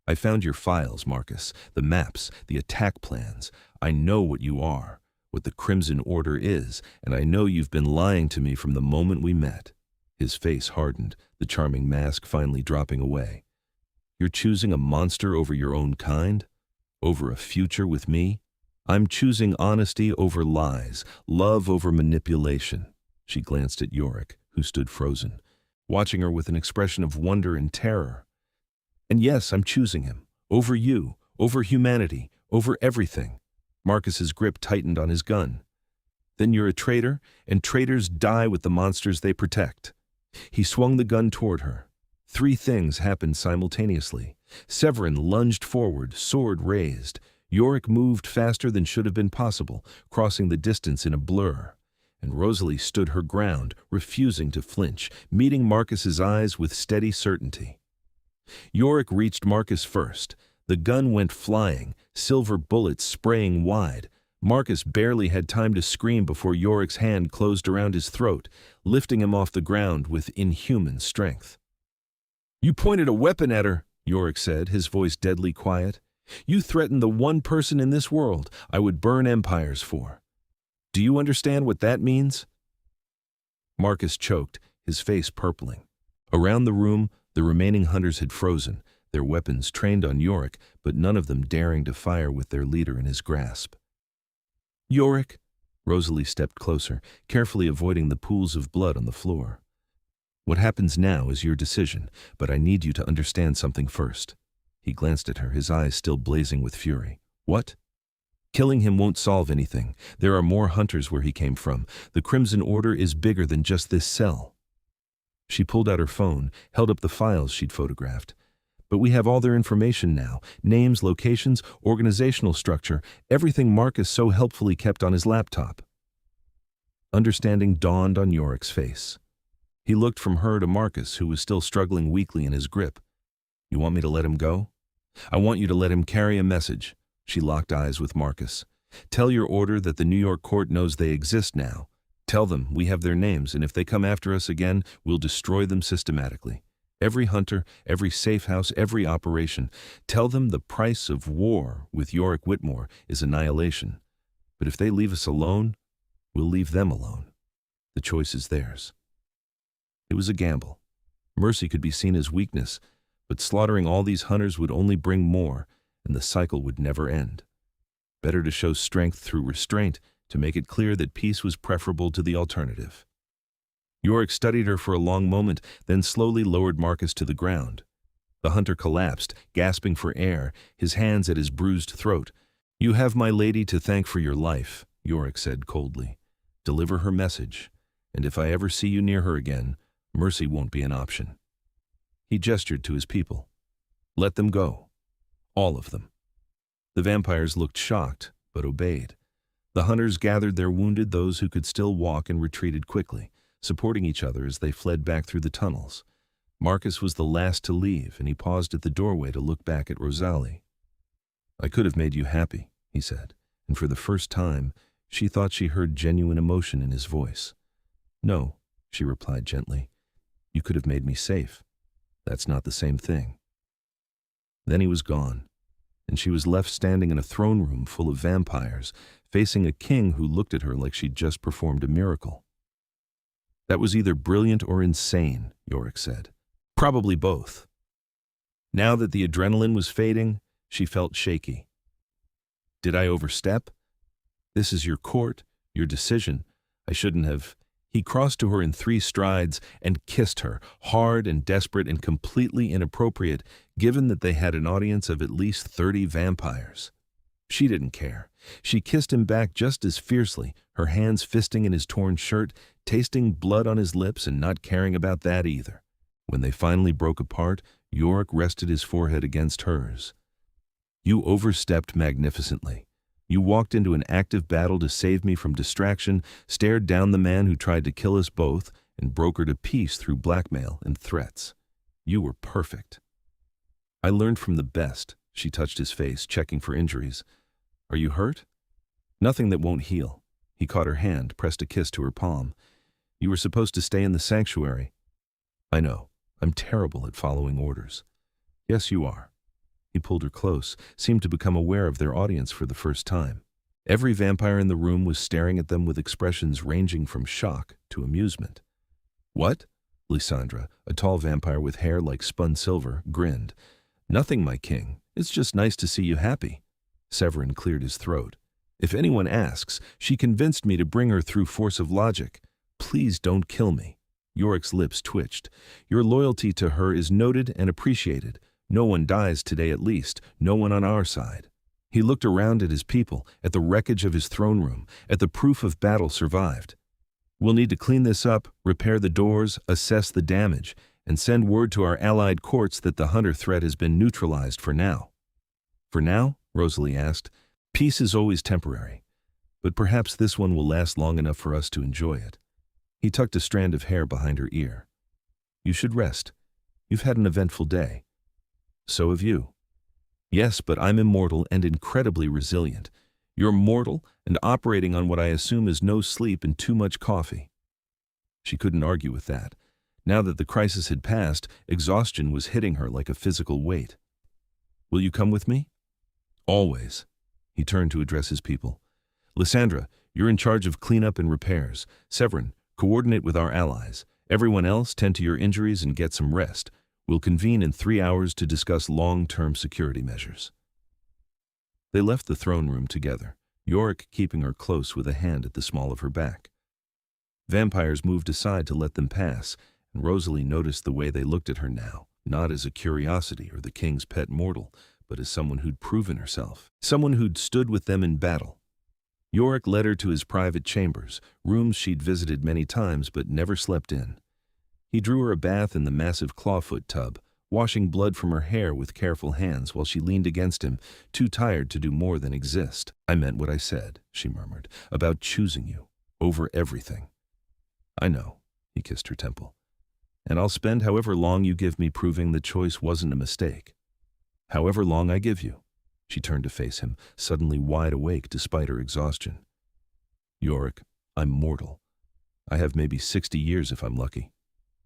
I found your files, Marcus, the maps, the attack plans. I know what you are, what the Crimson Order is, and I know you've been lying to me from the moment we met. His face hardened, the charming mask finally dropping away. You're choosing a monster over your own kind? Over a future with me? I'm choosing honesty over lies, love over manipulation. She glanced at Yorick, who stood frozen, watching her with an expression of wonder and terror. And yes, I'm choosing him. Over you, over humanity, over everything. Marcus's grip tightened on his gun. Then you're a traitor, and traitors die with the monsters they protect. He swung the gun toward her. 3 things happened simultaneously. Severin lunged forward, sword raised. Yorick moved faster than should have been possible, crossing the distance in a blur. And Rosalie stood her ground, refusing to flinch, meeting Marcus's eyes with steady certainty. Yorick reached Marcus first. The gun went flying, silver bullets spraying wide. Marcus barely had time to scream before Yorick's hand closed around his throat, lifting him off the ground with inhuman strength. "You pointed a weapon at her," Yorick said, his voice deadly quiet. "You threatened the one person in this world I would burn empires for. Do you understand what that means?" Marcus choked, his face purpling. Around the room, the remaining hunters had frozen, their weapons trained on Yorick, but none of them daring to fire with their leader in his grasp. "Yorick," Rosalie stepped closer, carefully avoiding the pools of blood on the floor. "What happens now is your decision, but I need you to understand something first." He glanced at her, his eyes still blazing with fury. "What?" "Killing him won't solve anything. There are more hunters where he came from. The Crimson Order is bigger than just this cell." She pulled out her phone, held up the files she'd photographed. "But we have all their information now. Names, locations, organizational structure, everything Marcus so helpfully kept on his laptop." Understanding dawned on Yorick's face. He looked from her to Marcus, who was still struggling weakly in his grip. "You want me to let him go?" "I want you to let him carry a message." She locked eyes with Marcus. "Tell your order that the New York court knows they exist now. Tell them we have their names, and if they come after us again, we'll destroy them systematically. Every hunter, every safe house, every operation. Tell them the price of war with Yorick Whitmore is annihilation. But if they leave us alone, we'll leave them alone. The choice is theirs." It was a gamble. Mercy could be seen as weakness, but slaughtering all these hunters would only bring more, and the cycle would never end. Better to show strength through restraint, to make it clear that peace was preferable to the alternative. Yorick studied her for a long moment, then slowly lowered Marcus to the ground. The hunter collapsed, gasping for air, his hands at his bruised throat. "You have my lady to thank for your life," Yorick said coldly. "Deliver her message, and if I ever see you near her again, mercy won't be an option." He gestured to his people. "Let them go. All of them." The vampires looked shocked, but obeyed. The hunters gathered their wounded, those who could still walk, and retreated quickly, supporting each other as they fled back through the tunnels. Marcus was the last to leave, and he paused at the doorway to look back at Rosalie. "I could have made you happy," he said, and for the first time, she thought she heard genuine emotion in his voice. "No," she replied gently. "You could have made me safe. That's not the same thing." Then he was gone, and she was left standing in a throne room full of vampires, facing a king who looked at her like she'd just performed a miracle. "That was either brilliant or insane," Yorick said. "Probably both." Now that the adrenaline was fading, she felt shaky. "Did I overstep? This is your court, your decision. I shouldn't have." He crossed to her in 3 strides and kissed her, hard and desperate and completely inappropriate, given that they had an audience of at least 30 vampires. She didn't care. She kissed him back just as fiercely, her hands fisting in his torn shirt, tasting blood on his lips and not caring about that either. When they finally broke apart, Yorick rested his forehead against hers. "You overstepped magnificently. You walked into an active battle to save me from distraction, stared down the man who tried to kill us both, and brokered a peace through blackmail and threats. You were perfect." "I learned from the best." She touched his face, checking for injuries. "Are you hurt?" "Nothing that won't heal." He caught her hand, pressed a kiss to her palm. "You were supposed to stay in the sanctuary." "I know. I'm terrible at following orders." "Yes, you are." He pulled her close, seemed to become aware of their audience for the first time. Every vampire in the room was staring at them with expressions ranging from shock to amusement. "What?" Lysandra, a tall vampire with hair like spun silver, grinned. "Nothing, my king. It's just nice to see you happy." Severin cleared his throat. "If anyone asks, she convinced me to bring her through force of logic. Please don't kill me." Yorick's lips twitched. "Your loyalty to her is noted and appreciated. No one dies today at least, no one on our side." He looked around at his people, at the wreckage of his throne room, at the proof of battle survived. "We'll need to clean this up, repair the doors, assess the damage, and send word to our allied courts that the hunter threat has been neutralized for now." "For now?" Rosalie asked. Peace is always temporary, but perhaps this one will last long enough for us to enjoy it. He tucked a strand of hair behind her ear. You should rest. You've had an eventful day. So have you. Yes, but I'm immortal and incredibly resilient. You're mortal and operating on what I assume is no sleep and too much coffee. She couldn't argue with that. Now that the crisis had passed, exhaustion was hitting her like a physical weight. Will you come with me? Always. He turned to address his people. Lysandra, you're in charge of cleanup and repairs. Severin, coordinate with our allies. Everyone else, tend to your injuries and get some rest. We'll convene in 3 hours to discuss long-term security measures. They left the throne room together, Yorick keeping her close with a hand at the small of her back. Vampires moved aside to let them pass, and Rosalie noticed the way they looked at her now, not as a curiosity or the king's pet mortal, but as someone who'd proven herself, someone who'd stood with them in battle. Yorick led her to his private chambers, rooms she'd visited many times but never slept in. He drew her a bath in the massive clawfoot tub, washing blood from her hair with careful hands while she leaned against him, too tired to do more than exist. I meant what I said, she murmured, about choosing you, over everything. I know, he kissed her temple. And I'll spend however long you give me proving the choice wasn't a mistake. However long I give you. She turned to face him, suddenly wide awake despite her exhaustion. Yorick, I'm mortal. I have maybe 60 years if I'm lucky.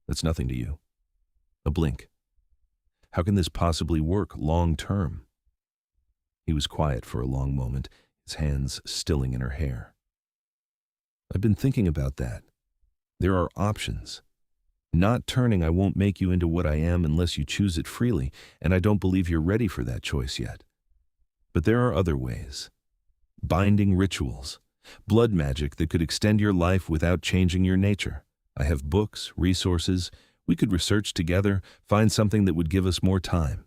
That's nothing to you. A blink. How can this possibly work long term? He was quiet for a long moment, his hands stilling in her hair. I've been thinking about that. There are options. Not turning I won't make you into what I am unless you choose it freely, and I don't believe you're ready for that choice yet. But there are other ways. Binding rituals. Blood magic that could extend your life without changing your nature. I have books, resources. We could research together, find something that would give us more time.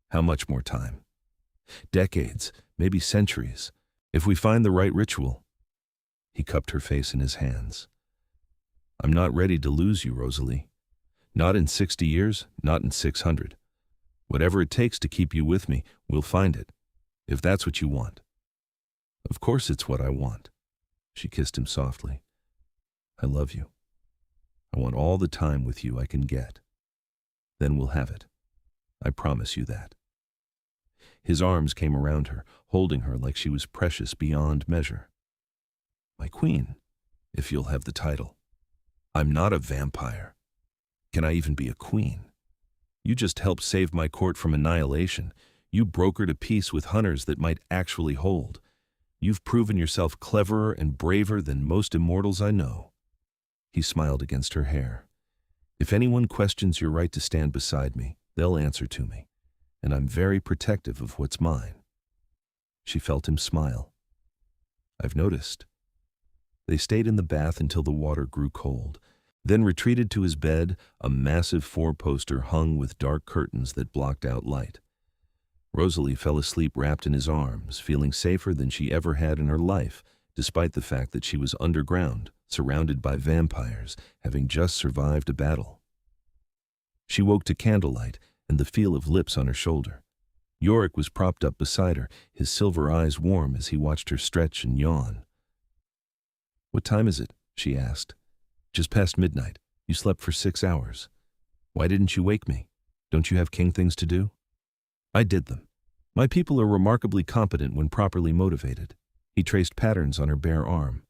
How much more time? Decades, maybe centuries, if we find the right ritual. He cupped her face in his hands. I'm not ready to lose you, Rosalie. Not in 60 years, not in 600. Whatever it takes to keep you with me, we'll find it, if that's what you want. Of course it's what I want. She kissed him softly. I love you. I want all the time with you I can get. Then we'll have it. I promise you that. His arms came around her, holding her like she was precious beyond measure. My queen, if you'll have the title. I'm not a vampire. Can I even be a queen? You just helped save my court from annihilation. You brokered a peace with hunters that might actually hold. You've proven yourself cleverer and braver than most immortals I know. He smiled against her hair. If anyone questions your right to stand beside me, they'll answer to me, and I'm very protective of what's mine. She felt him smile. I've noticed. They stayed in the bath until the water grew cold, then retreated to his bed, a massive four-poster hung with dark curtains that blocked out light. Rosalie fell asleep wrapped in his arms, feeling safer than she ever had in her life, despite the fact that she was underground, surrounded by vampires, having just survived a battle. She woke to candlelight and the feel of lips on her shoulder. Yorick was propped up beside her, his silver eyes warm as he watched her stretch and yawn. What time is it? She asked. Just past midnight. You slept for 6 hours. Why didn't you wake me? Don't you have king things to do? I did them. My people are remarkably competent when properly motivated. He traced patterns on her bare arm.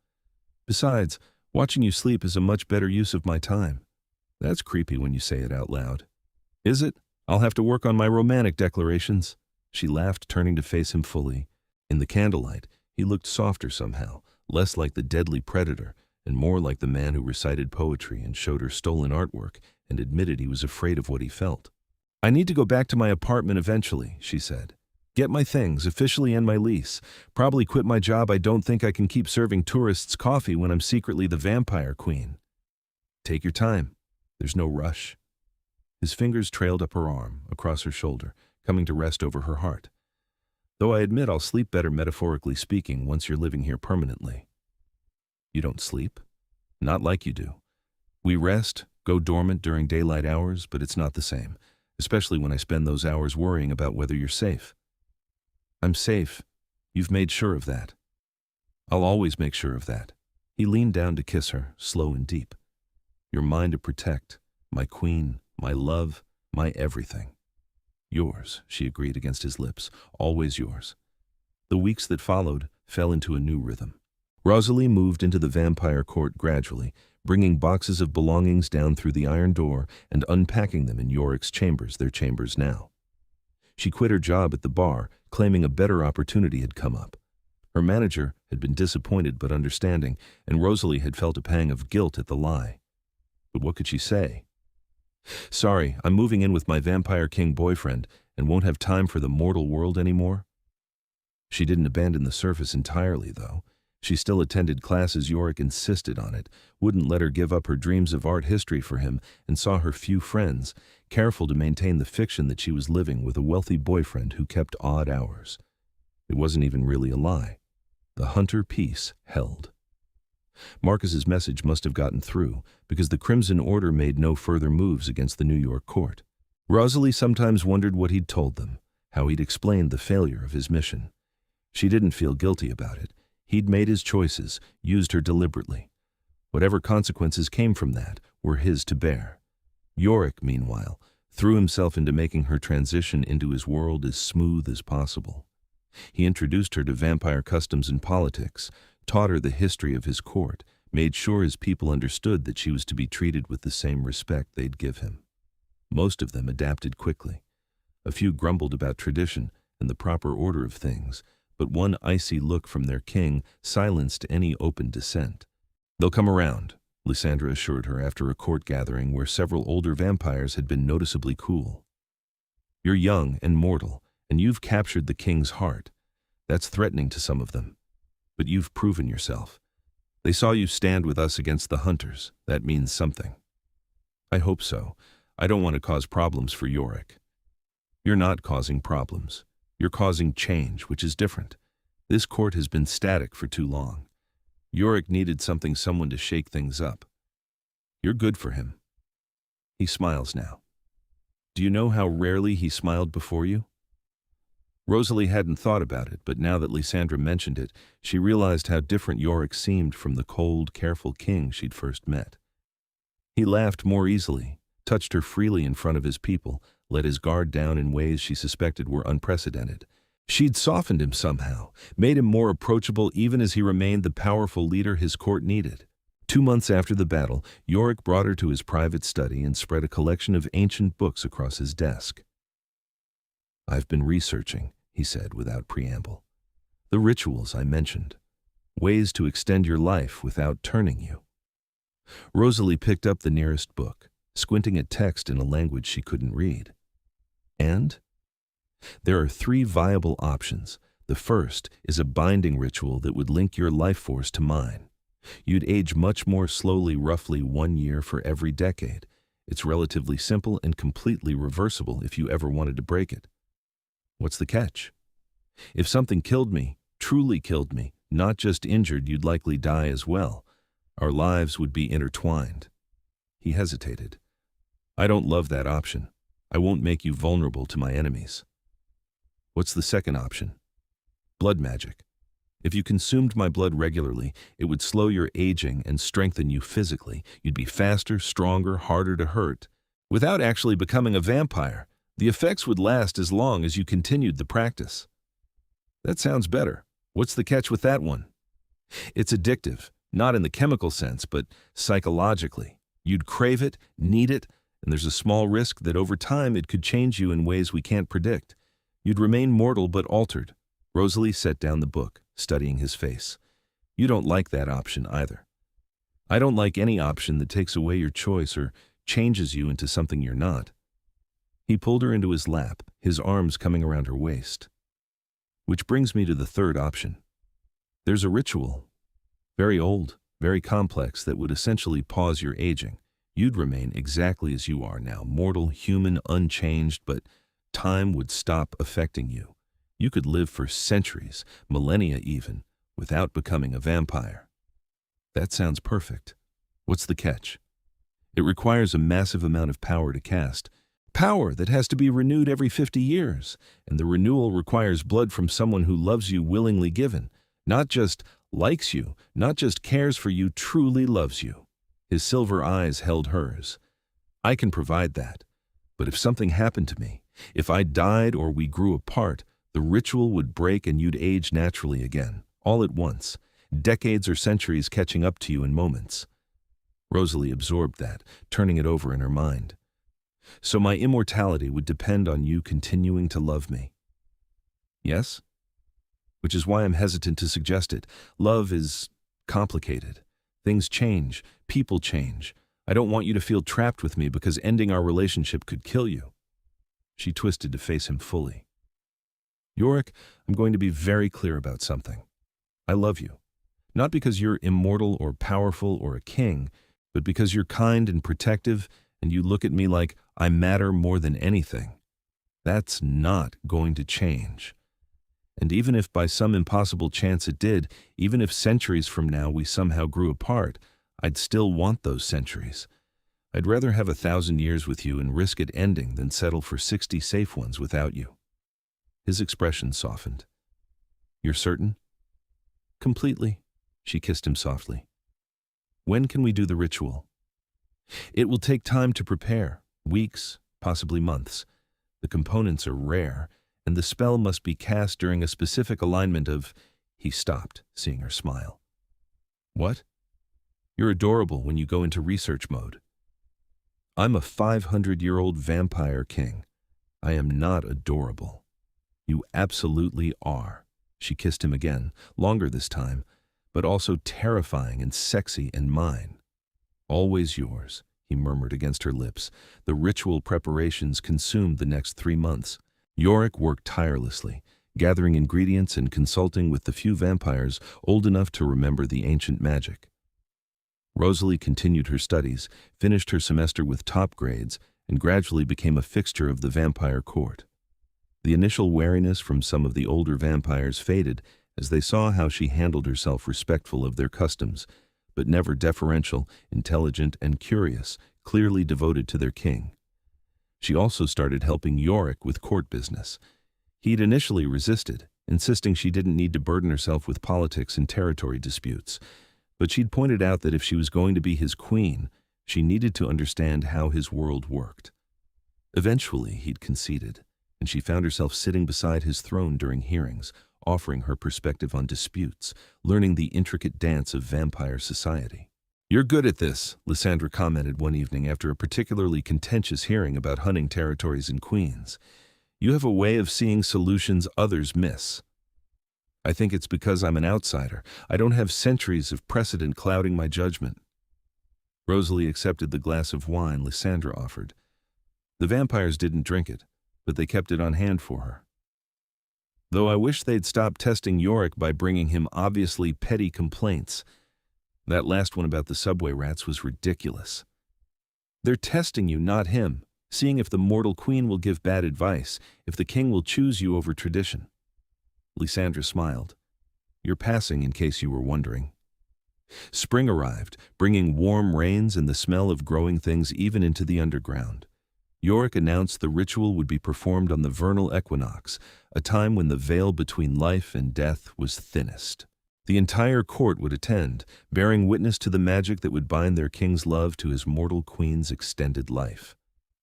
Besides, watching you sleep is a much better use of my time. That's creepy when you say it out loud. Is it? I'll have to work on my romantic declarations. She laughed, turning to face him fully. In the candlelight, he looked softer somehow, less like the deadly predator, and more like the man who recited poetry and showed her stolen artwork and admitted he was afraid of what he felt. I need to go back to my apartment eventually, she said. Get my things, officially end my lease. Probably quit my job. I don't think I can keep serving tourists coffee when I'm secretly the vampire queen. Take your time. There's no rush. His fingers trailed up her arm, across her shoulder, coming to rest over her heart. Though I admit I'll sleep better metaphorically speaking once you're living here permanently. You don't sleep? Not like you do. We rest, go dormant during daylight hours, but it's not the same, especially when I spend those hours worrying about whether you're safe. I'm safe. You've made sure of that. I'll always make sure of that. He leaned down to kiss her, slow and deep. You're mine to protect, my queen, my love, my everything. Yours, she agreed against his lips, always yours. The weeks that followed fell into a new rhythm. Rosalie moved into the vampire court gradually, bringing boxes of belongings down through the iron door and unpacking them in Yorick's chambers, their chambers now. She quit her job at the bar, claiming a better opportunity had come up. Her manager had been disappointed but understanding, and Rosalie had felt a pang of guilt at the lie. But what could she say? Sorry, I'm moving in with my vampire king boyfriend and won't have time for the mortal world anymore. She didn't abandon the surface entirely, though. She still attended classes. Yorick insisted on it, wouldn't let her give up her dreams of art history for him, and saw her few friends, careful to maintain the fiction that she was living with a wealthy boyfriend who kept odd hours. It wasn't even really a lie. The hunter piece held. Marcus's message must have gotten through, because the Crimson Order made no further moves against the New York court. Rosalie sometimes wondered what he'd told them, how he'd explained the failure of his mission. She didn't feel guilty about it. He'd made his choices, used her deliberately. Whatever consequences came from that were his to bear. Yorick, meanwhile, threw himself into making her transition into his world as smooth as possible. He introduced her to vampire customs and politics, taught her the history of his court, made sure his people understood that she was to be treated with the same respect they'd give him. Most of them adapted quickly. A few grumbled about tradition and the proper order of things, but one icy look from their king silenced any open dissent. They'll come around, Lysandra assured her after a court gathering where several older vampires had been noticeably cool. You're young and mortal, and you've captured the king's heart. That's threatening to some of them. But you've proven yourself. They saw you stand with us against the hunters. That means something. I hope so. I don't want to cause problems for Yorick. You're not causing problems. You're causing change, which is different. This court has been static for too long. Yorick needed someone to shake things up. You're good for him. He smiles now. Do you know how rarely he smiled before you? Rosalie hadn't thought about it, but now that Lysandra mentioned it, she realized how different Yorick seemed from the cold, careful king she'd first met. He laughed more easily, touched her freely in front of his people, let his guard down in ways she suspected were unprecedented. She'd softened him somehow, made him more approachable even as he remained the powerful leader his court needed. 2 months after the battle, Yorick brought her to his private study and spread a collection of ancient books across his desk. I've been researching, he said without preamble. The rituals I mentioned. Ways to extend your life without turning you. Rosalie picked up the nearest book, squinting at text in a language she couldn't read. And? There are 3 viable options. The first is a binding ritual that would link your life force to mine. You'd age much more slowly, roughly 1 year for every decade. It's relatively simple and completely reversible if you ever wanted to break it. What's the catch? If something killed me, truly killed me, not just injured, you'd likely die as well. Our lives would be intertwined. He hesitated. I don't love that option. I won't make you vulnerable to my enemies. What's the second option? Blood magic. If you consumed my blood regularly, it would slow your aging and strengthen you physically. You'd be faster, stronger, harder to hurt. Without actually becoming a vampire, the effects would last as long as you continued the practice. That sounds better. What's the catch with that one? It's addictive, not in the chemical sense, but psychologically. You'd crave it, need it, and there's a small risk that over time it could change you in ways we can't predict. You'd remain mortal but altered. Rosalie set down the book, studying his face. You don't like that option either. I don't like any option that takes away your choice or changes you into something you're not. He pulled her into his lap, his arms coming around her waist. Which brings me to the third option. There's a ritual, very old, very complex, that would essentially pause your aging. You'd remain exactly as you are now, mortal, human, unchanged, but time would stop affecting you. You could live for centuries, millennia even, without becoming a vampire. That sounds perfect. What's the catch? It requires a massive amount of power to cast. power that has to be renewed every 50 years, and the renewal requires blood from someone who loves you willingly given, not just likes you, not just cares for you, truly loves you. His silver eyes held hers. I can provide that, but if something happened to me, if I died or we grew apart, the ritual would break and you'd age naturally again, all at once, decades or centuries catching up to you in moments. Rosalie absorbed that, turning it over in her mind. So my immortality would depend on you continuing to love me. Yes? Which is why I'm hesitant to suggest it. Love is complicated. Things change. People change. I don't want you to feel trapped with me because ending our relationship could kill you. She twisted to face him fully. Yorick, I'm going to be very clear about something. I love you. Not because you're immortal or powerful or a king, but because you're kind and protective and you look at me like I matter more than anything. That's not going to change. And even if by some impossible chance it did, even if centuries from now we somehow grew apart, I'd still want those centuries. I'd rather have 1,000 years with you and risk it ending than settle for 60 safe ones without you. His expression softened. You're certain? Completely. She kissed him softly. When can we do the ritual? It will take time to prepare, weeks, possibly months. The components are rare, and the spell must be cast during a specific alignment of... He stopped, seeing her smile. What? You're adorable when you go into research mode. I'm a 500-year-old vampire king. I am not adorable. You absolutely are. She kissed him again, longer this time, but also terrifying and sexy and mine. Always yours, he murmured against her lips. The ritual preparations consumed the next 3 months. Yorick worked tirelessly, gathering ingredients and consulting with the few vampires old enough to remember the ancient magic. Rosalie continued her studies, finished her semester with top grades, and gradually became a fixture of the vampire court. The initial wariness from some of the older vampires faded as they saw how she handled herself respectful of their customs, but never deferential, intelligent, and curious, clearly devoted to their king. She also started helping Yorick with court business. He'd initially resisted, insisting she didn't need to burden herself with politics and territory disputes, but she'd pointed out that if she was going to be his queen, she needed to understand how his world worked. Eventually, he'd conceded, and she found herself sitting beside his throne during hearings, offering her perspective on disputes, learning the intricate dance of vampire society. You're good at this, Lysandra commented one evening after a particularly contentious hearing about hunting territories in Queens. You have a way of seeing solutions others miss. I think it's because I'm an outsider. I don't have centuries of precedent clouding my judgment. Rosalie accepted the glass of wine Lysandra offered. The vampires didn't drink it, but they kept it on hand for her. Though I wish they'd stop testing Yorick by bringing him obviously petty complaints. That last one about the subway rats was ridiculous. They're testing you, not him, seeing if the mortal queen will give bad advice, if the king will choose you over tradition. Lysandra smiled. You're passing, in case you were wondering. Spring arrived, bringing warm rains and the smell of growing things even into the underground. Yorick announced the ritual would be performed on the vernal equinox, a time when the veil between life and death was thinnest. The entire court would attend, bearing witness to the magic that would bind their king's love to his mortal queen's extended life.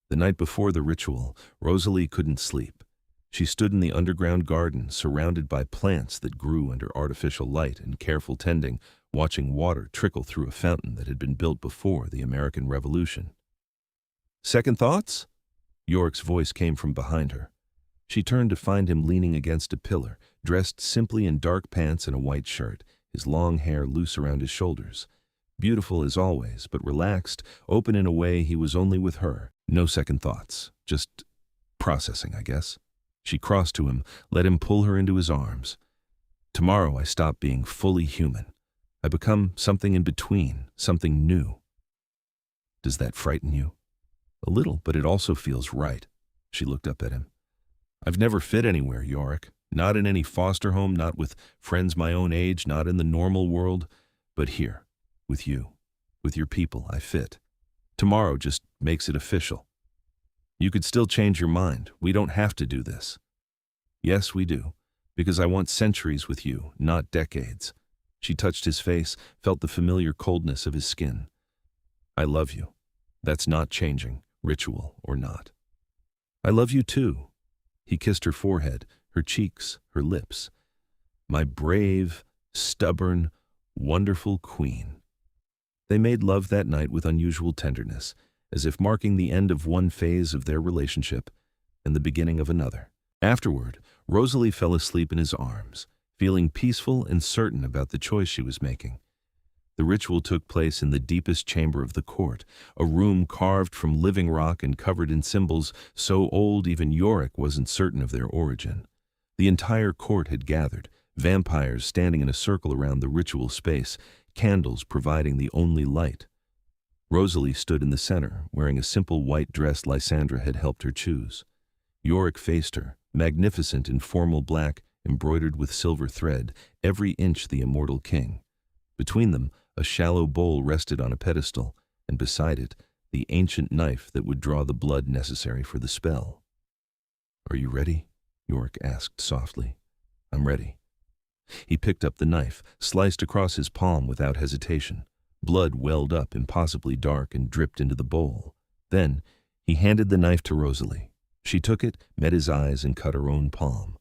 The night before the ritual, Rosalie couldn't sleep. She stood in the underground garden, surrounded by plants that grew under artificial light and careful tending, watching water trickle through a fountain that had been built before the American Revolution. Second thoughts? Yorick's voice came from behind her. She turned to find him leaning against a pillar, dressed simply in dark pants and a white shirt, his long hair loose around his shoulders. Beautiful as always, but relaxed, open in a way he was only with her. No second thoughts, just processing, I guess. She crossed to him, let him pull her into his arms. Tomorrow I stop being fully human. I become something in between, something new. Does that frighten you? A little, but it also feels right. She looked up at him. I've never fit anywhere, Yorick. Not in any foster home, not with friends my own age, not in the normal world. But here, with you, with your people, I fit. Tomorrow just makes it official. You could still change your mind. We don't have to do this. Yes, we do, because I want centuries with you, not decades. She touched his face, felt the familiar coldness of his skin. I love you. That's not changing, ritual or not. I love you too. He kissed her forehead, her cheeks, her lips. My brave, stubborn, wonderful queen. They made love that night with unusual tenderness, as if marking the end of one phase of their relationship and the beginning of another. Afterward, Rosalie fell asleep in his arms, feeling peaceful and certain about the choice she was making. The ritual took place in the deepest chamber of the court, a room carved from living rock and covered in symbols so old even Yorick wasn't certain of their origin. The entire court had gathered, vampires standing in a circle around the ritual space, candles providing the only light. Rosalie stood in the center, wearing a simple white dress Lysandra had helped her choose. Yorick faced her, magnificent in formal black, embroidered with silver thread, every inch the immortal king. Between them, a shallow bowl rested on a pedestal, and beside it, the ancient knife that would draw the blood necessary for the spell. "Are you ready?" Yorick asked softly. "I'm ready." He picked up the knife, sliced across his palm without hesitation. Blood welled up, impossibly dark, and dripped into the bowl. Then, he handed the knife to Rosalie. She took it, met his eyes, and cut her own palm.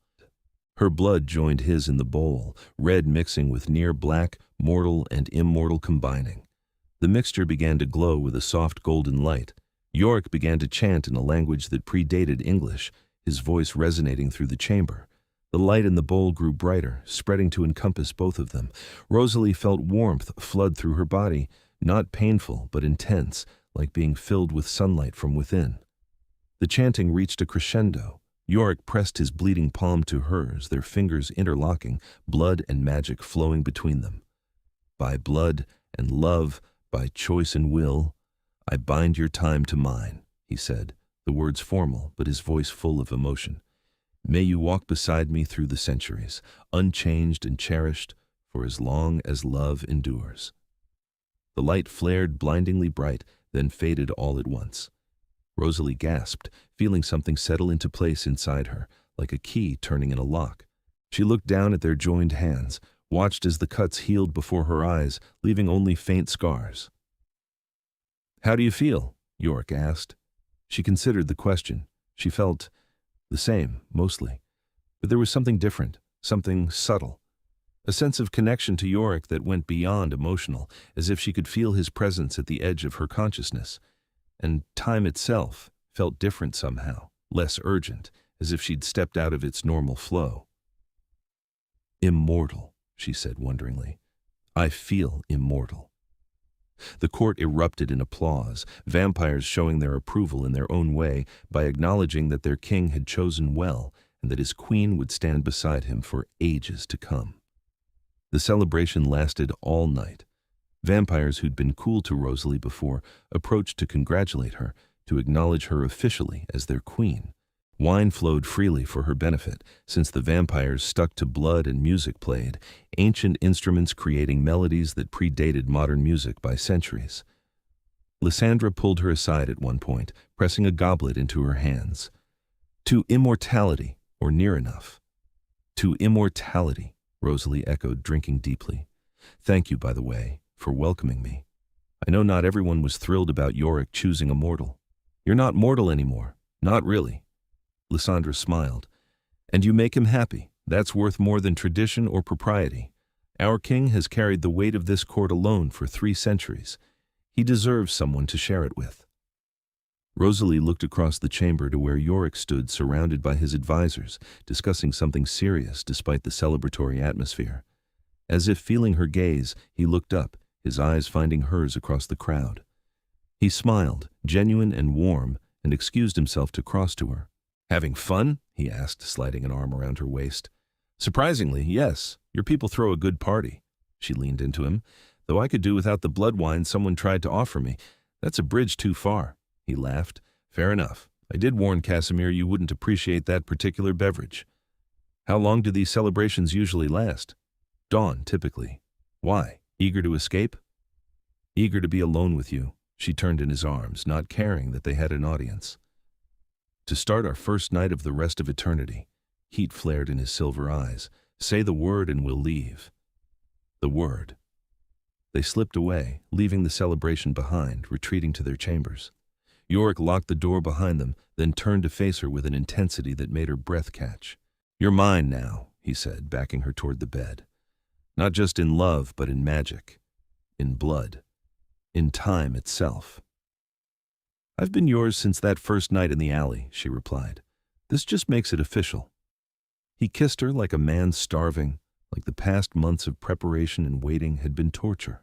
Her blood joined his in the bowl, red mixing with near black, mortal and immortal combining. The mixture began to glow with a soft golden light. Yorick began to chant in a language that predated English, his voice resonating through the chamber. The light in the bowl grew brighter, spreading to encompass both of them. Rosalie felt warmth flood through her body, not painful but intense, like being filled with sunlight from within. The chanting reached a crescendo. Yorick pressed his bleeding palm to hers, their fingers interlocking, blood and magic flowing between them. By blood and love, by choice and will, I bind your time to mine, he said, the words formal, but his voice full of emotion. May you walk beside me through the centuries, unchanged and cherished, for as long as love endures. The light flared blindingly bright, then faded all at once. Rosalie gasped, feeling something settle into place inside her, like a key turning in a lock. She looked down at their joined hands, watched as the cuts healed before her eyes, leaving only faint scars. "How do you feel?" Yorick asked. She considered the question. She felt the same, mostly. But there was something different, something subtle. A sense of connection to Yorick that went beyond emotional, as if she could feel his presence at the edge of her consciousness. And time itself felt different somehow, less urgent, as if she'd stepped out of its normal flow. "Immortal," she said wonderingly. "I feel immortal." The court erupted in applause, vampires showing their approval in their own way by acknowledging that their king had chosen well and that his queen would stand beside him for ages to come. The celebration lasted all night. Vampires who'd been cool to Rosalie before approached to congratulate her, to acknowledge her officially as their queen. Wine flowed freely for her benefit, since the vampires stuck to blood and music played, ancient instruments creating melodies that predated modern music by centuries. Lysandra pulled her aside at one point, pressing a goblet into her hands. "To immortality, or near enough." "To immortality," Rosalie echoed, drinking deeply. "Thank you, by the way, for welcoming me. I know not everyone was thrilled about Yorick choosing a mortal." "You're not mortal anymore. Not really." Lysandra smiled. "And you make him happy. That's worth more than tradition or propriety. Our king has carried the weight of this court alone for 3 centuries. He deserves someone to share it with." Rosalie looked across the chamber to where Yorick stood surrounded by his advisors, discussing something serious despite the celebratory atmosphere. As if feeling her gaze, he looked up, his eyes finding hers across the crowd. He smiled, genuine and warm, and excused himself to cross to her. "Having fun?" he asked, sliding an arm around her waist. "Surprisingly, yes. Your people throw a good party." She leaned into him. "Though I could do without the blood wine someone tried to offer me. That's a bridge too far." He laughed. "Fair enough. I did warn Casimir you wouldn't appreciate that particular beverage." "How long do these celebrations usually last?" "Dawn, typically." "Why? Eager to escape?" "Eager to be alone with you." She turned in his arms, not caring that they had an audience. To start our first night of the rest of eternity. Heat flared in his silver eyes. Say the word and we'll leave. The word. They slipped away, leaving the celebration behind, retreating to their chambers. Yorick locked the door behind them, then turned to face her with an intensity that made her breath catch. You're mine now, he said, backing her toward the bed. Not just in love, but in magic. In blood. In time itself. I've been yours since that first night in the alley, she replied. This just makes it official. He kissed her like a man starving, like the past months of preparation and waiting had been torture.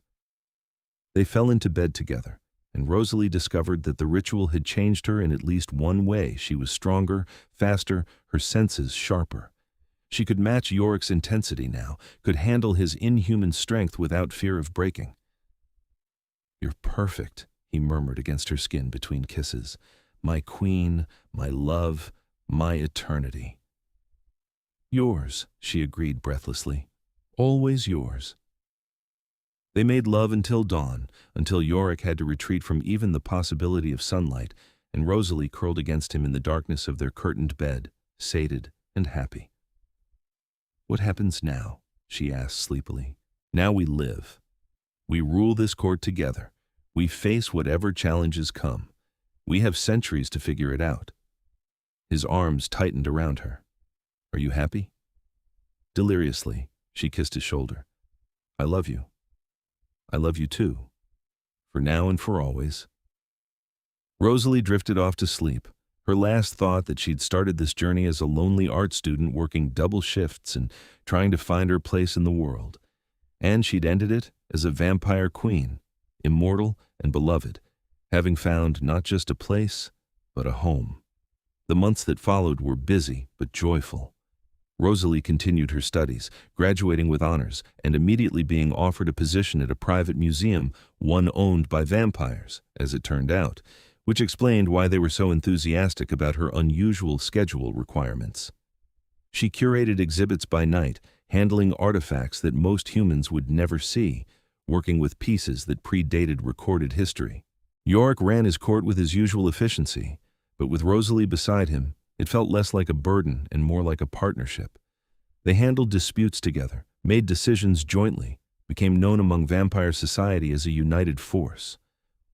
They fell into bed together, and Rosalie discovered that the ritual had changed her in at least one way. She was stronger, faster, her senses sharper. She could match Yorick's intensity now, could handle his inhuman strength without fear of breaking. You're perfect, he murmured against her skin between kisses. My queen, my love, my eternity. Yours, she agreed breathlessly. Always yours. They made love until dawn, until Yorick had to retreat from even the possibility of sunlight, and Rosalie curled against him in the darkness of their curtained bed, sated and happy. What happens now? She asked sleepily. Now we live. We rule this court together. We face whatever challenges come. We have centuries to figure it out. His arms tightened around her. Are you happy? Deliriously, she kissed his shoulder. I love you. I love you too. For now and for always. Rosalie drifted off to sleep, her last thought that she'd started this journey as a lonely art student working double shifts and trying to find her place in the world. And she'd ended it as a vampire queen, immortal and beloved, having found not just a place, but a home. The months that followed were busy but joyful. Rosalie continued her studies, graduating with honors and immediately being offered a position at a private museum, one owned by vampires, as it turned out, which explained why they were so enthusiastic about her unusual schedule requirements. She curated exhibits by night, handling artifacts that most humans would never see, working with pieces that predated recorded history. Yorick ran his court with his usual efficiency, but with Rosalie beside him, it felt less like a burden and more like a partnership. They handled disputes together, made decisions jointly, became known among vampire society as a united force.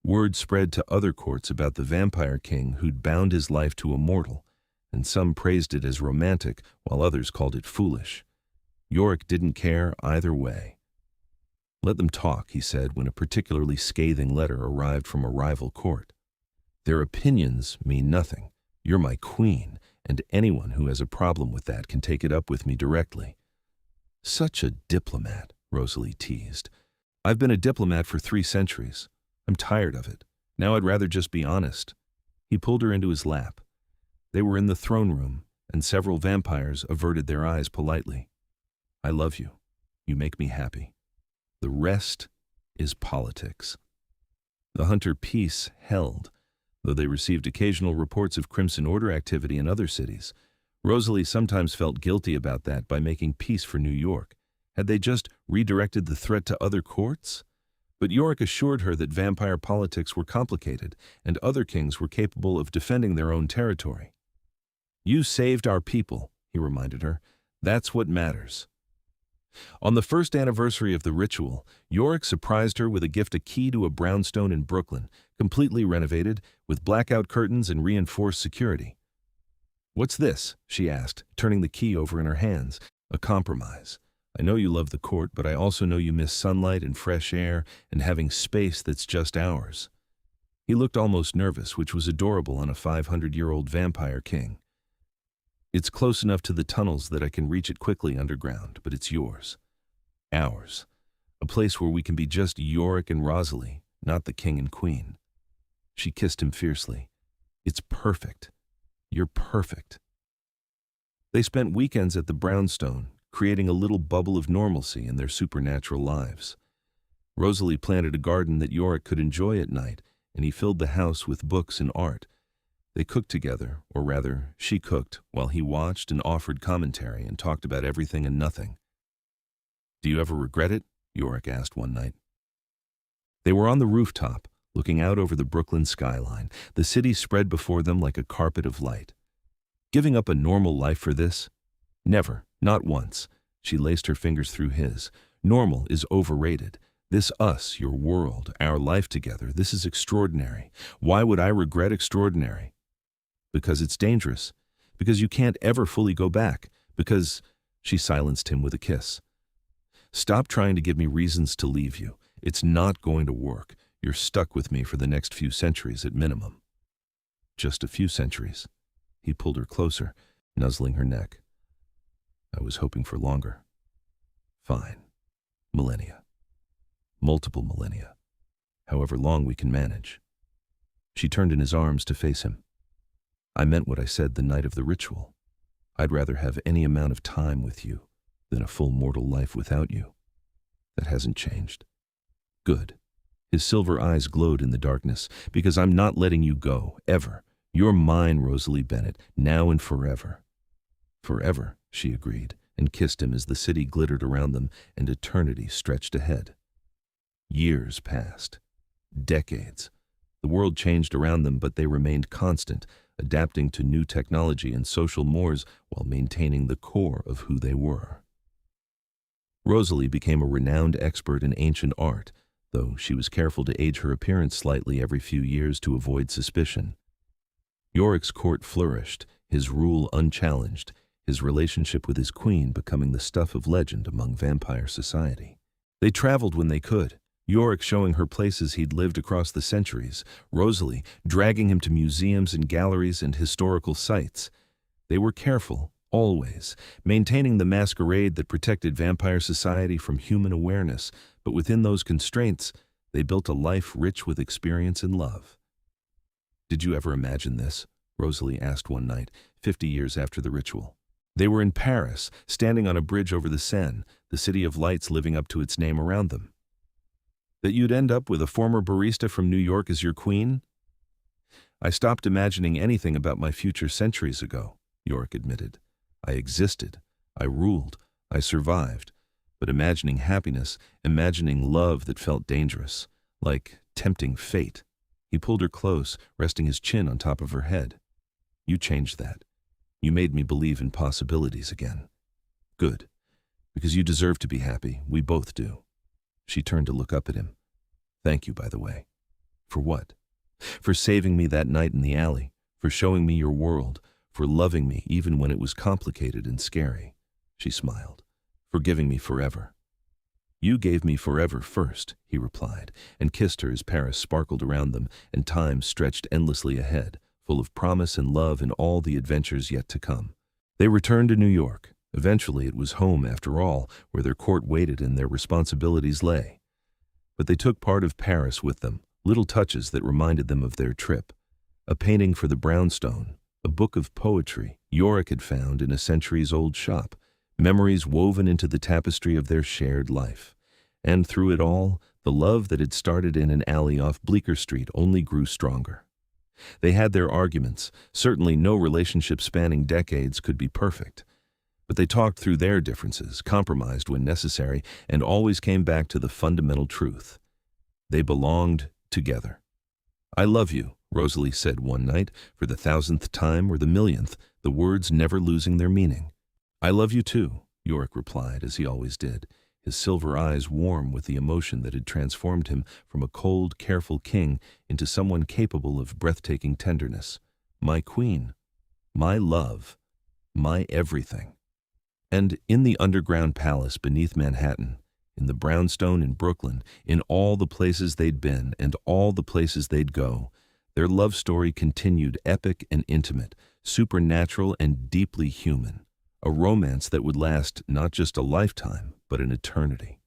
Word spread to other courts about the vampire king who'd bound his life to a mortal, and some praised it as romantic while others called it foolish. Yorick didn't care either way. Let them talk, he said when a particularly scathing letter arrived from a rival court. Their opinions mean nothing. You're my queen, and anyone who has a problem with that can take it up with me directly. Such a diplomat, Rosalie teased. I've been a diplomat for 3 centuries. I'm tired of it. Now I'd rather just be honest. He pulled her into his lap. They were in the throne room, and several vampires averted their eyes politely. I love you. You make me happy. The rest is politics. The Hunter peace held, though they received occasional reports of Crimson Order activity in other cities. Rosalie sometimes felt guilty about that by making peace for New York. Had they just redirected the threat to other courts? But Yorick assured her that vampire politics were complicated, and other kings were capable of defending their own territory. You saved our people, he reminded her. That's what matters. On the first anniversary of the ritual, Yorick surprised her with a gift, a key to a brownstone in Brooklyn, completely renovated, with blackout curtains and reinforced security. What's this? She asked, turning the key over in her hands. A compromise. I know you love the court, but I also know you miss sunlight and fresh air and having space that's just ours. He looked almost nervous, which was adorable on a 500-year-old vampire king. It's close enough to the tunnels that I can reach it quickly underground, but it's yours. Ours. A place where we can be just Yorick and Rosalie, not the king and queen. She kissed him fiercely. It's perfect. You're perfect. They spent weekends at the brownstone, creating a little bubble of normalcy in their supernatural lives. Rosalie planted a garden that Yorick could enjoy at night, and he filled the house with books and art. They cooked together, or rather, she cooked, while he watched and offered commentary and talked about everything and nothing. Do you ever regret it? Yorick asked one night. They were on the rooftop, looking out over the Brooklyn skyline. The city spread before them like a carpet of light. Giving up a normal life for this? Never, not once. She laced her fingers through his. Normal is overrated. This us, your world, our life together, this is extraordinary. Why would I regret extraordinary? Because it's dangerous. Because you can't ever fully go back. Because... She silenced him with a kiss. Stop trying to give me reasons to leave you. It's not going to work. You're stuck with me for the next few centuries at minimum. Just a few centuries. He pulled her closer, nuzzling her neck. I was hoping for longer. Fine. Millennia. Multiple millennia. However long we can manage. She turned in his arms to face him. I meant what I said the night of the ritual. I'd rather have any amount of time with you than a full mortal life without you. That hasn't changed. Good. His silver eyes glowed in the darkness. Because I'm not letting you go, ever. You're mine, Rosalie Bennett, now and forever. Forever, she agreed, and kissed him as the city glittered around them and eternity stretched ahead. Years passed. Decades. The world changed around them, but they remained constant, adapting to new technology and social mores while maintaining the core of who they were. Rosalie became a renowned expert in ancient art, though she was careful to age her appearance slightly every few years to avoid suspicion. Yorick's court flourished, his rule unchallenged, his relationship with his queen becoming the stuff of legend among vampire society. They traveled when they could, Yorick showing her places he'd lived across the centuries, Rosalie dragging him to museums and galleries and historical sites. They were careful, always, maintaining the masquerade that protected vampire society from human awareness, but within those constraints, they built a life rich with experience and love. Did you ever imagine this? Rosalie asked one night, 50 years after the ritual. They were in Paris, standing on a bridge over the Seine, the city of lights living up to its name around them. That you'd end up with a former barista from New York as your queen? I stopped imagining anything about my future centuries ago, Yorick admitted. I existed, I ruled, I survived, but imagining happiness, imagining love that felt dangerous, like tempting fate. He pulled her close, resting his chin on top of her head. You changed that. You made me believe in possibilities again. Good, because you deserve to be happy, we both do. She turned to look up at him. Thank you, by the way. For what? For saving me that night in the alley, for showing me your world, for loving me even when it was complicated and scary. She smiled. For giving me forever. You gave me forever first, he replied, and kissed her as Paris sparkled around them and time stretched endlessly ahead, full of promise and love and all the adventures yet to come. They returned to New York. Eventually it was home, after all, where their court waited and their responsibilities lay. But they took part of Paris with them, little touches that reminded them of their trip. A painting for the brownstone, a book of poetry Yorick had found in a centuries-old shop, memories woven into the tapestry of their shared life. And through it all, the love that had started in an alley off Bleecker Street only grew stronger. They had their arguments. Certainly no relationship spanning decades could be perfect. But they talked through their differences, compromised when necessary, and always came back to the fundamental truth. They belonged together. I love you, Rosalie said one night, for the 1,000th time or the 1,000,000th, the words never losing their meaning. I love you too, Yorick replied, as he always did, his silver eyes warm with the emotion that had transformed him from a cold, careful king into someone capable of breathtaking tenderness. My queen, my love, my everything. And in the underground palace beneath Manhattan, in the brownstone in Brooklyn, in all the places they'd been and all the places they'd go, their love story continued, epic and intimate, supernatural and deeply human, a romance that would last not just a lifetime, but an eternity.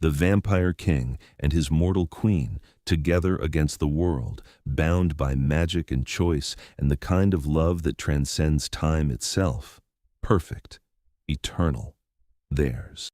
The vampire king and his mortal queen, together against the world, bound by magic and choice and the kind of love that transcends time itself, perfect, eternal, theirs.